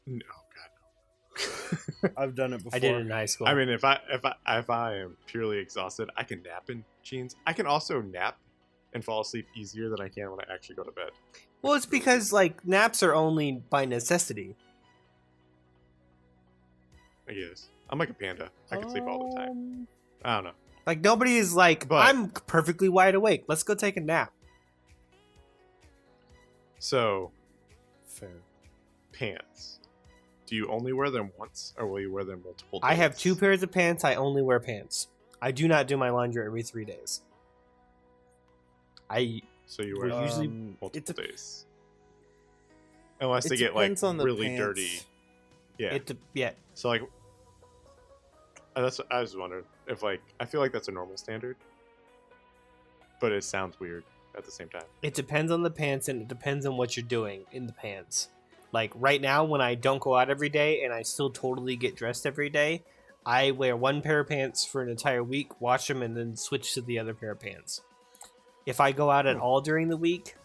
No, God. I've done it before. I did it in high school. I mean, if I am purely exhausted, I can nap in jeans. I can also nap and fall asleep easier than I can when I actually go to bed. well, it's because like naps are only by necessity. I guess I'm like a panda. I can sleep all the time. I don't know. Like nobody is like, But- I'm perfectly wide awake. Let's go take a nap. So, Fair. pants. Do you only wear them once, or will you wear them multiple days? I have 2 pairs of pants. I only wear pants. I do not do my laundry every 3 days. So you wear Well, usually multiple days, unless it they get like depends on the really pants. dirty. Yeah. yeah. So like, that's I was wondering if like I feel like that's a normal standard, but it sounds weird at the same time. It depends on the pants and it depends on what you're doing in the pants. Like right now, when I don't go out every day and I still totally get dressed every day, I wear 1 pair of pants for an entire week, wash them, and then switch to the other pair of pants. If I go out at all during the week,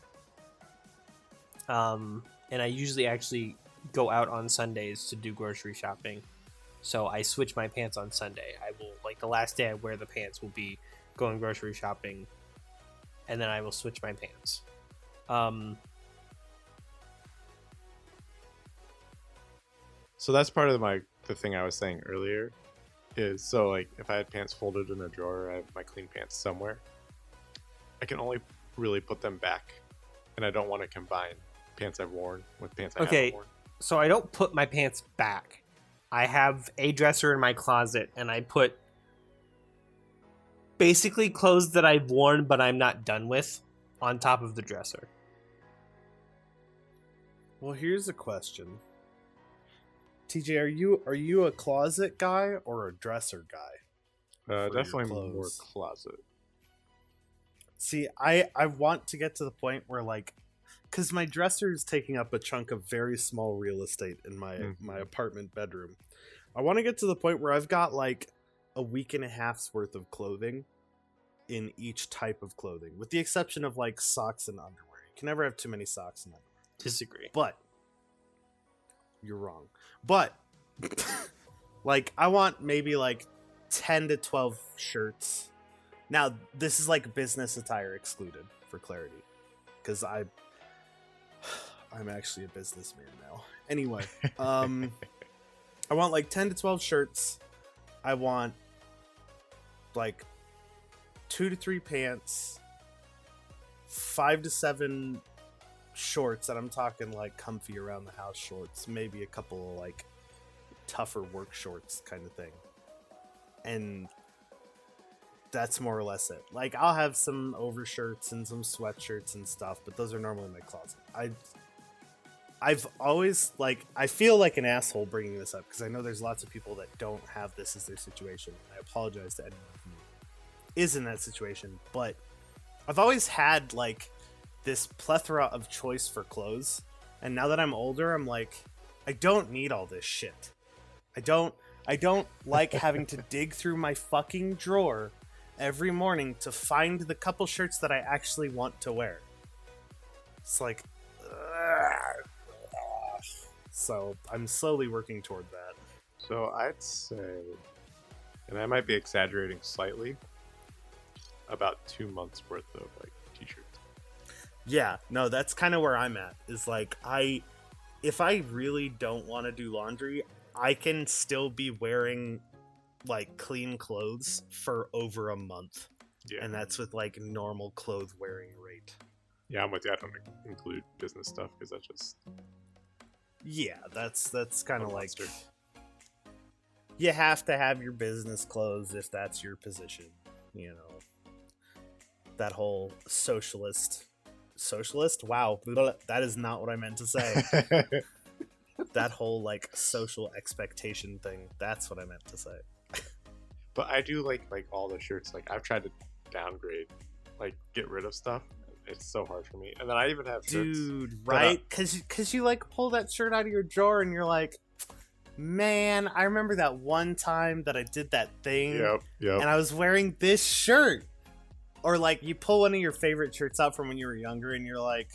and I usually actually go out on Sundays to do grocery shopping, so I switch my pants on Sunday. I will, like, the last day I wear the pants will be going grocery shopping, and then I will switch my pants. So that's part of the thing I was saying earlier, is so like if I had pants folded in a drawer, I have my clean pants somewhere. I can only really put them back, and I don't want to combine pants I've worn with pants I Okay. haven't worn. So I don't put my pants back. I have a dresser in my closet, and I put basically clothes that I've worn but I'm not done with on top of the dresser. Well, here's a question. TJ, are you a closet guy or a dresser guy? for your Definitely more clothes? closet. See, I want to get to the point where, like, because my dresser is taking up a chunk of very small real estate in my my apartment bedroom. I want to get to the point where I've got like a week and a half's worth of clothing in each type of clothing, with the exception of like socks and underwear. You can never have too many socks and underwear. Disagree. But you're wrong. But like I want maybe like 10 to 12 shirts. Now, this is like business attire excluded for clarity, cuz I'm actually a businessman now. Anyway, I want like 10 to 12 shirts. I want like 2 to 3 pants, 5 to 7 shorts, and I'm talking like comfy around the house shorts, maybe a couple of like tougher work shorts kind of thing. And that's more or less it. Like I'll have some overshirts and some sweatshirts and stuff, but those are normally in my closet. I've always like I feel like an asshole bringing this up because I know there's lots of people that don't have this as their situation. I apologize to anyone who is in that situation, but I've always had like this plethora of choice for clothes, and now that I'm older, I'm like, I don't need all this shit. I don't like having to dig through my fucking drawer every morning to find the couple shirts that I actually want to wear. It's like, so I'm slowly working toward that. So I'd say, and I might be exaggerating slightly, about 2 months worth of like t-shirts. Yeah, no, that's kind of where I'm at. Is like if I really don't want to do laundry, I can still be wearing like clean clothes for over a month. Yeah, And that's with like normal clothes wearing rate. yeah, I'm with you. I don't include business stuff because that's just Yeah, that's kind a of like monster. you have to have your business clothes if that's your position, you know. That whole socialist socialist. Wow, that is not what I meant to say. That whole like social expectation thing. That's what I meant to say. But I do like all the shirts. Like I've tried to downgrade, like get rid of stuff. It's so hard for me. And then I even have shirts. Dude, right? Because you like pull that shirt out of your drawer and you're like, man, I remember that one time that I did that thing. Yep. And I was wearing this shirt. Or like you pull one of your favorite shirts out from when you were younger and you're like,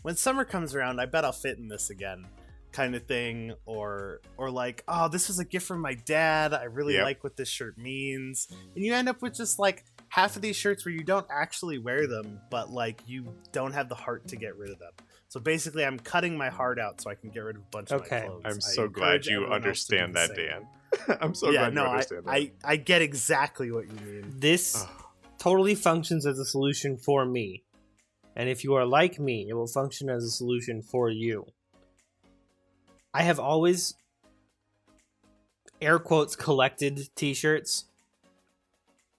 when summer comes around, I bet I'll fit in this again. Kind of thing. Or like, oh, this was a gift from my dad. I really like what this shirt means. And you end up with just like half of these shirts where you don't actually wear them, but like you don't have the heart to get rid of them. So basically, I'm cutting my heart out so I can get rid of a bunch of my clothes. I'm so glad you understand that, Dan. I'm so glad you understand that. I get exactly what you mean. This totally functions as a solution for me. And if you are like me, it will function as a solution for you. I have always, air quotes, collected t-shirts.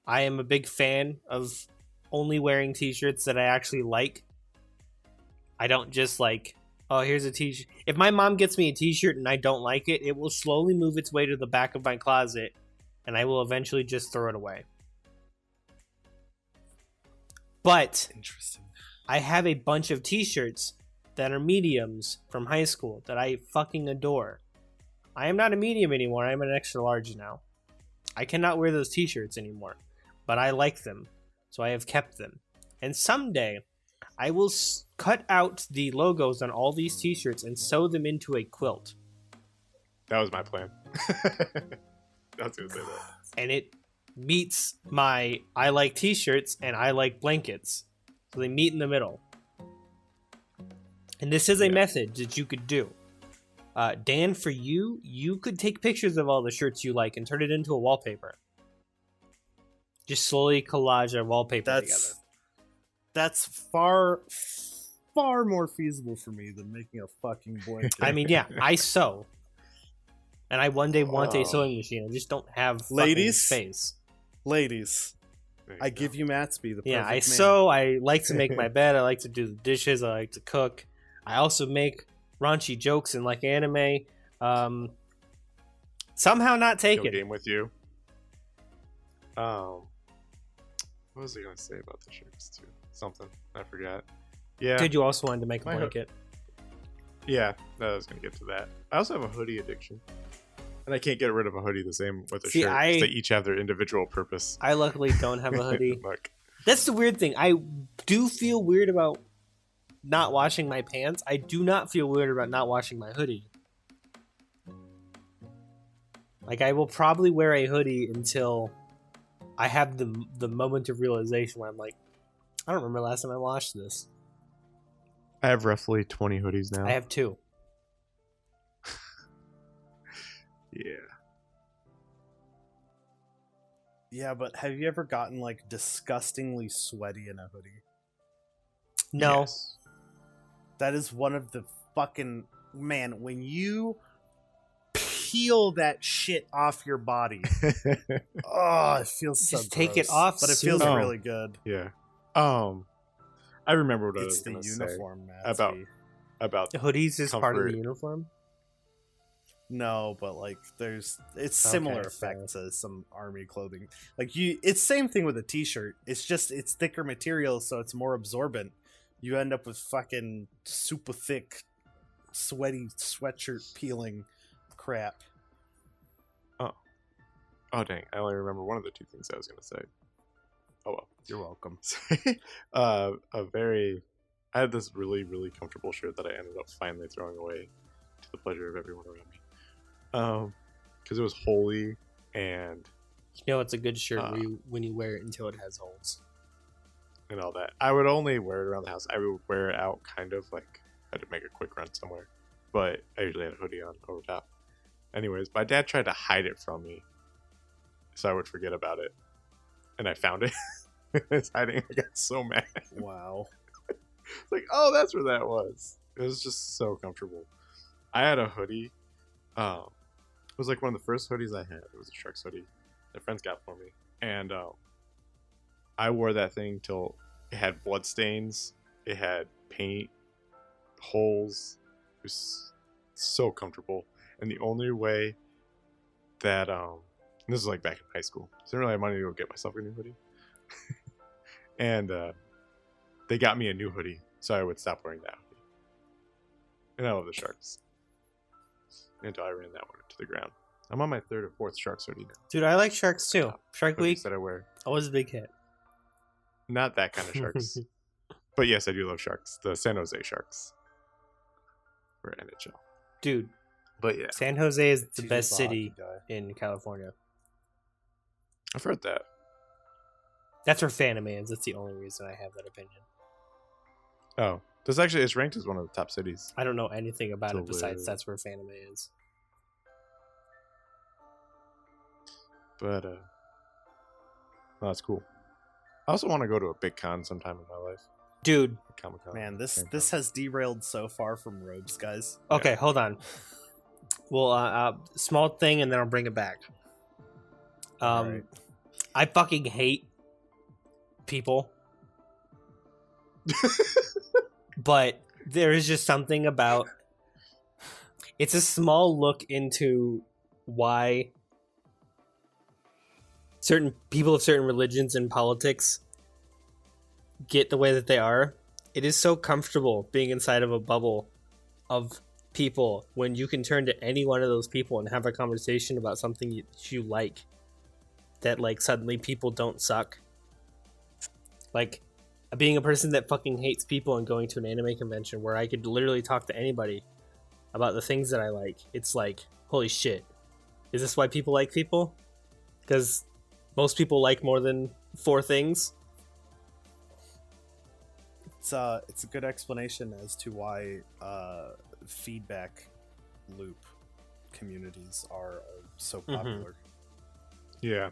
I am a big fan of only wearing t-shirts that I actually like. I don't just like, oh, here's a t-shirt. If my mom gets me a t-shirt and I don't like it, it will slowly move its way to the back of my closet, and I will eventually just throw it away. But interesting. I have a bunch of t-shirts that are mediums from high school that I fucking adore. I am not a medium anymore. I am an extra large now. I cannot wear those t-shirts anymore, but I like them, so I have kept them. And someday, I will cut out the logos on all these t-shirts and sew them into a quilt. That was my plan. I was gonna say that. And it meets my I like t-shirts and I like blankets. So they meet in the middle. And this is a method that you could do. Dan, for you, you could take pictures of all the shirts you like and turn it into a wallpaper. Just slowly collage a wallpaper together. That's far more feasible for me than making a fucking blanket. I mean, yeah, I sew. And I one day want a sewing machine. I just don't have space. Ladies, I give you Matsby, the perfect I man. sew. I like to make my bed. I like to do the dishes. I like to cook. I also make raunchy jokes in like anime. Somehow not taken. Go game with you. What was I gonna say about the shirts too? Something I forgot. Yeah. Did you also want to make a blanket? Yeah, I was gonna get to that. I also have a hoodie addiction, and I can't get rid of a hoodie the same with a shirt. 'Cause they each have their individual purpose. I luckily don't have a hoodie. Look. That's the weird thing. I do feel weird about not washing my pants. I do not feel weird about not washing my hoodie. Like, I will probably wear a hoodie until I have the moment of realization where I'm like, I don't remember last time I washed this. I have roughly 20 hoodies now. I have 2. Yeah. Yeah, but have you ever gotten like disgustingly sweaty in a hoodie? No. Yes. That is one of the fucking when you peel that shit off your body. Oh, it feels so Just take gross, it off but it feels soon. really good. Yeah. I remember what I was It's the gonna uniform, say about Hoodies is part of comfort. the uniform? No, but like it's Okay, similar fair. effect to some army clothing. Like it's same thing with a t-shirt. It's just it's thicker material, so it's more absorbent. You end up with fucking super thick, sweaty sweatshirt peeling crap. Oh dang! I only remember one of the 2 things I was gonna say. Oh well. You're welcome. I had this really, really comfortable shirt that I ended up finally throwing away to the pleasure of everyone around me. Because it was holy and You know it's a good shirt when you wear it until it has holes. and all that. I would only wear it around the house. I would wear it out kind of like I had to make a quick run somewhere. But I usually had a hoodie on over top. Anyways, my dad tried to hide it from me so I would forget about it. And I found it. It's hiding. I got so mad. Wow. It's like, oh, that's where that was. It was just so comfortable. I had a hoodie. It was like one of the first hoodies I had. It was a Sharks hoodie that friends got for me. And I wore that thing till it had blood stains. It had paint holes. It was so comfortable. And the only way that this is like back in high school, so I didn't really have money to go get myself a new hoodie. And they got me a new hoodie, so I would stop wearing that hoodie. And I love the Sharks. Until I ran that one into the ground. I'm on my 3rd or 4th Sharks hoodie now. Dude, I like Sharks too. Shark Hoodies Week that I wear. always a big hit. Not that kind of Sharks. But yes, I do love Sharks. The San Jose Sharks. For NHL. Dude, But yeah, San Jose is the TJ's best a city hockey guy. in California. I've heard that. That's where Phantom is. That's the only reason I have that opinion. Oh, this actually is ranked as one of the top cities. I don't know anything about To it besides live. that's where Phantom is. But no, that's cool. I also want to go to a big con sometime in my life. Dude, Comic Con. Man, this has derailed so far from robes, guys. okay, hold on. Well, small thing, and then I'll bring it back. Alright. I fucking hate people, but there is just something about. It's a small look into why certain people of certain religions and politics get the way that they are. It is so comfortable being inside of a bubble of people when you can turn to any one of those people and have a conversation about something you like, that like suddenly people don't suck. Like being a person that fucking hates people and going to an anime convention where I could literally talk to anybody about the things that I like. It's like, holy shit, is this why people like people? Because most people like more than 4 things. It's a good explanation as to why feedback loop communities are so popular. Yeah,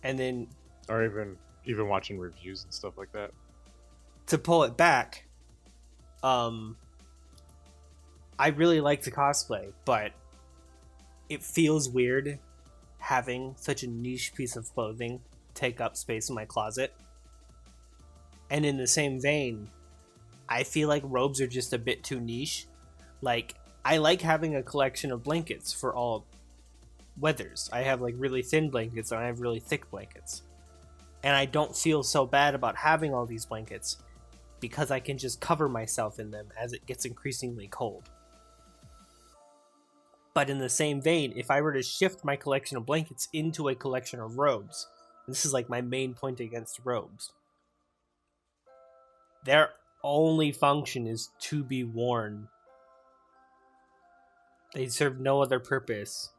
And then or even watching reviews and stuff like that. to pull it back, I really like to cosplay, but it feels weird having such a niche piece of clothing take up space in my closet. And in the same vein, I feel like robes are just a bit too niche. Like, I like having a collection of blankets for all weathers. I have like really thin blankets and I have really thick blankets. And I don't feel so bad about having all these blankets because I can just cover myself in them as it gets increasingly cold. But in the same vein, if I were to shift my collection of blankets into a collection of robes, and this is like my main point against robes, their only function is to be worn. They serve no other purpose.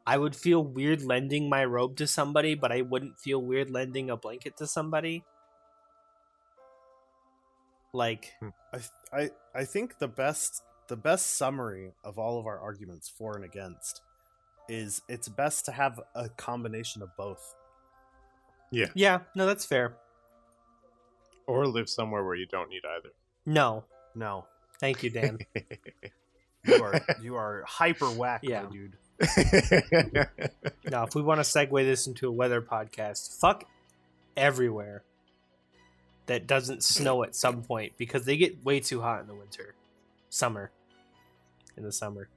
I would feel weird lending my robe to somebody, but I wouldn't feel weird lending a blanket to somebody. Like, I think the best summary of all of our arguments for and against is it's best to have a combination of both. yeah, no, that's fair. Or live somewhere where you don't need either. No, No, thank you, Dan. you are hyper WAQ, Yeah. my dude. Now, if we want to segue this into a weather podcast, fuck everywhere that doesn't snow at some point because they get way too hot in the winter. In the summer.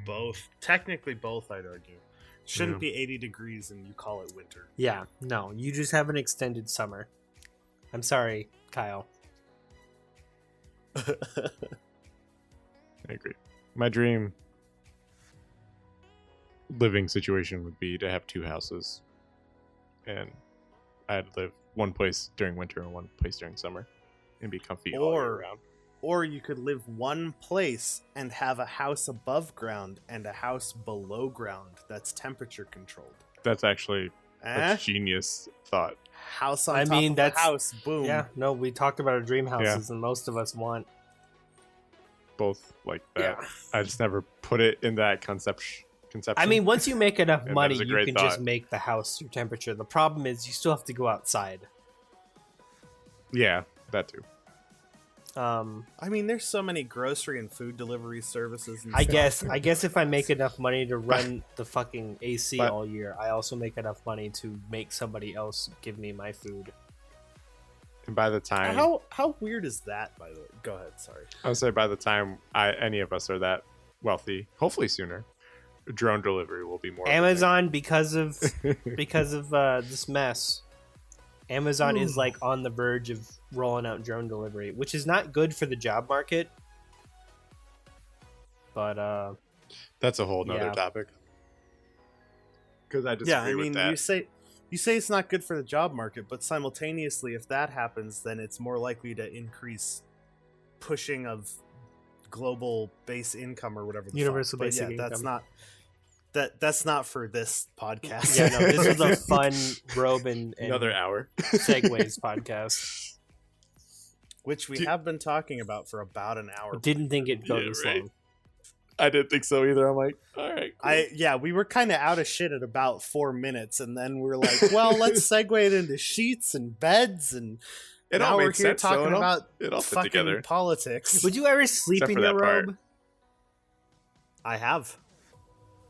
Both. Technically both, I'd argue. Shouldn't be 80 degrees and you call it winter. Yeah, no, you just have an extended summer. I'm sorry, Kyle. I agree. My dream living situation would be to have 2 houses, and I'd live one place during winter and one place during summer, and be comfy all year round. Or you could live one place and have a house above ground and a house below ground that's temperature controlled. That's actually a genius thought. House on I top mean, of that's- a house, boom. Yeah, no, we talked about our dream houses, and most of us want. Both like that. Yeah. I just never put it in that conception. I mean, once you make enough And that money, is a you great can just thought. make the house your temperature. The problem is you still have to go outside. Yeah, that too. I mean, there's so many grocery and food delivery services. And I stuff. guess if I make enough money to run the fucking AC But- all year, I also make enough money to make somebody else give me my food. And by the time How weird is that? By the way, go ahead. Sorry. I would say by the time any of us are that wealthy, hopefully sooner, drone delivery will be more. Amazon, because of this mess, Amazon is like on the verge of rolling out drone delivery, which is not good for the job market. But that's a whole nother topic. Because I disagree with that. You say it's not good for the job market, but simultaneously, if that happens, then it's more likely to increase pushing of global base income or whatever. Universal basic income. That's not for this podcast. Yeah, no, this is a fun Robe and another hour Segways podcast, which we have been talking about for about an hour. Didn't think it'd go this long. I didn't think so either. I'm like, all right. Cool. We were kind of out of shit at about 4 minutes, and then we're like, well, let's segue it into sheets and beds, and now we're here talking about fucking together. Politics. Would you ever sleep in your robe? Part. I have.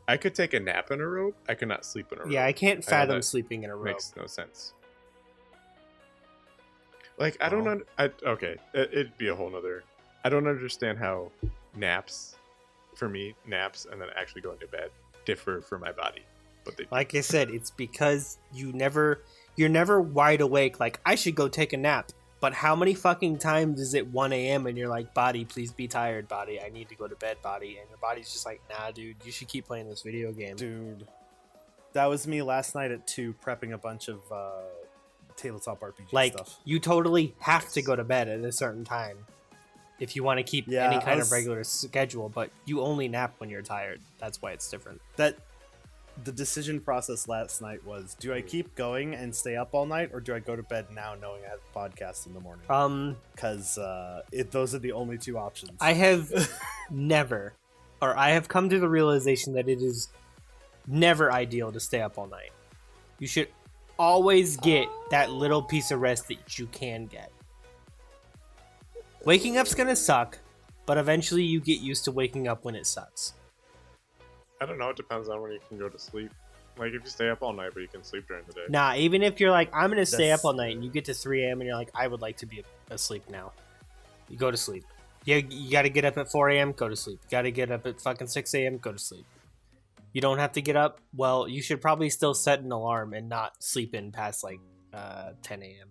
I could take a nap in a robe. I could not sleep in a robe. Yeah, I can't fathom sleeping in a robe. Makes no sense. Like, I don't okay, it'd be a whole nother. I don't understand how naps and then actually going to bed differ for my body. But like I said, it's because you're never wide awake like, I should go take a nap. But how many fucking times is it 1 a.m. and you're like, body, please be tired, body. I need to go to bed, body. And your body's just like, nah, dude, you should keep playing this video game. Dude, that was me last night at 2 prepping a bunch of tabletop RPG stuff. You totally have to go to bed at a certain time if you want to keep any kind of regular schedule, but you only nap when you're tired. That's why it's different. The decision process last night was, do I keep going and stay up all night, or do I go to bed now knowing I have a podcast in the morning? Because those are the only 2 options. I have I have come to the realization that it is never ideal to stay up all night. You should always get that little piece of rest that you can get. Waking up's gonna suck, but eventually you get used to waking up when it sucks. I don't know. It depends on when you can go to sleep. Like, if you stay up all night, but you can sleep during the day. Nah, even if you're like, I'm gonna stay up all night, and you get to 3 a.m. and you're like, I would like to be asleep now. You go to sleep. You gotta get up at 4 a.m., go to sleep. You gotta get up at fucking 6 a.m., go to sleep. You don't have to get up. Well, you should probably still set an alarm and not sleep in past like 10 a.m.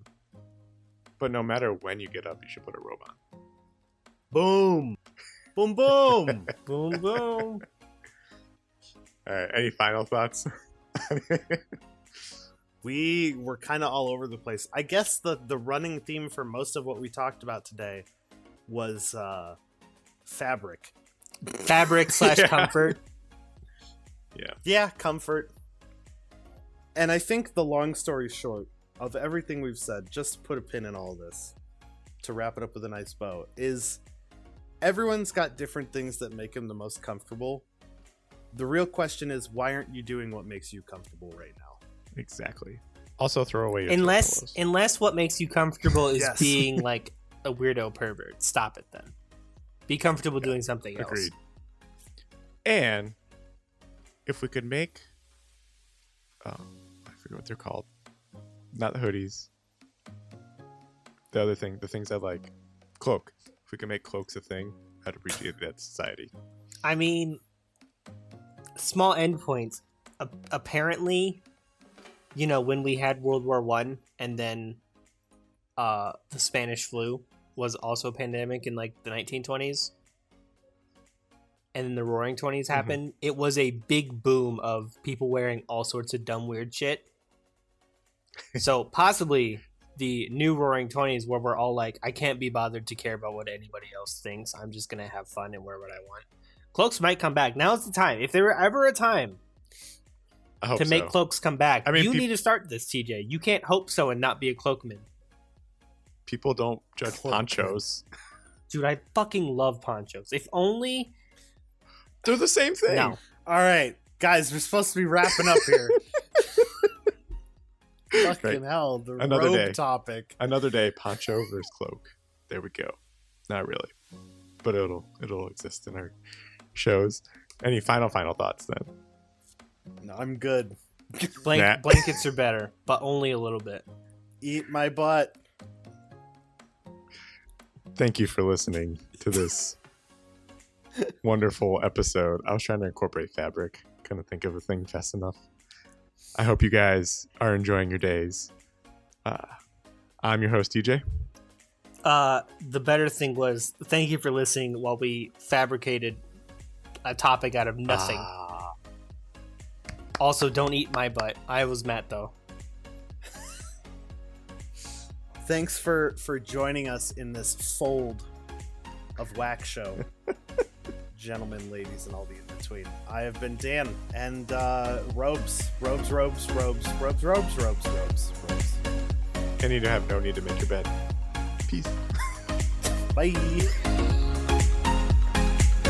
But no matter when you get up, you should put a robe on. Boom. Boom, boom. Boom, boom. All right. Any final thoughts? We were kind of all over the place. I guess the running theme for most of what we talked about today was fabric. Fabric / comfort. Yeah, comfort. And I think the long story short of everything we've said, just to put a pin in all of this, to wrap it up with a nice bow, is everyone's got different things that make them the most comfortable. The real question is, why aren't you doing what makes you comfortable right now? Exactly. Also, throw away your unless what makes you comfortable is being like a weirdo pervert. Stop it then. Be comfortable doing something else. Agreed. And if we could make, I forget what they're called. Not the hoodies. The other thing, the things I like. Cloak. If we could make cloaks a thing, I'd appreciate that society. I mean, small endpoints. Apparently, when we had World War I and then the Spanish flu was also a pandemic in like the 1920s, and then the Roaring 20s happened, it was a big boom of people wearing all sorts of dumb, weird shit. So possibly the new Roaring 20s where we're all like, I can't be bothered to care about what anybody else thinks. I'm just going to have fun and wear what I want. Cloaks might come back. Now's the time. If there were ever a time to make cloaks come back, you need to start this, TJ. You can't hope so and not be a cloakman. People don't judge ponchos. Dude, I fucking love ponchos. If only... They're the same thing. No. All right, guys, we're supposed to be wrapping up here. Fucking hell, the robe topic. Another day, poncho versus cloak. There we go. Not really, but it'll exist in our shows. Any final thoughts then? No, I'm good. Blankets are better, but only a little bit. Eat my butt. thank you for listening to this wonderful episode. I was trying to incorporate fabric. Couldn't think of a thing fast enough. I hope you guys are enjoying your days. I'm your host, DJ. The better thing was, thank you for listening while we fabricated a topic out of nothing. Also, don't eat my butt. I was Matt, though. Thanks for joining us in this fold of WAQ show. Gentlemen, ladies, and all the in-between. I have been Dan, and robes. And you have no need to make your bed. Peace. Bye.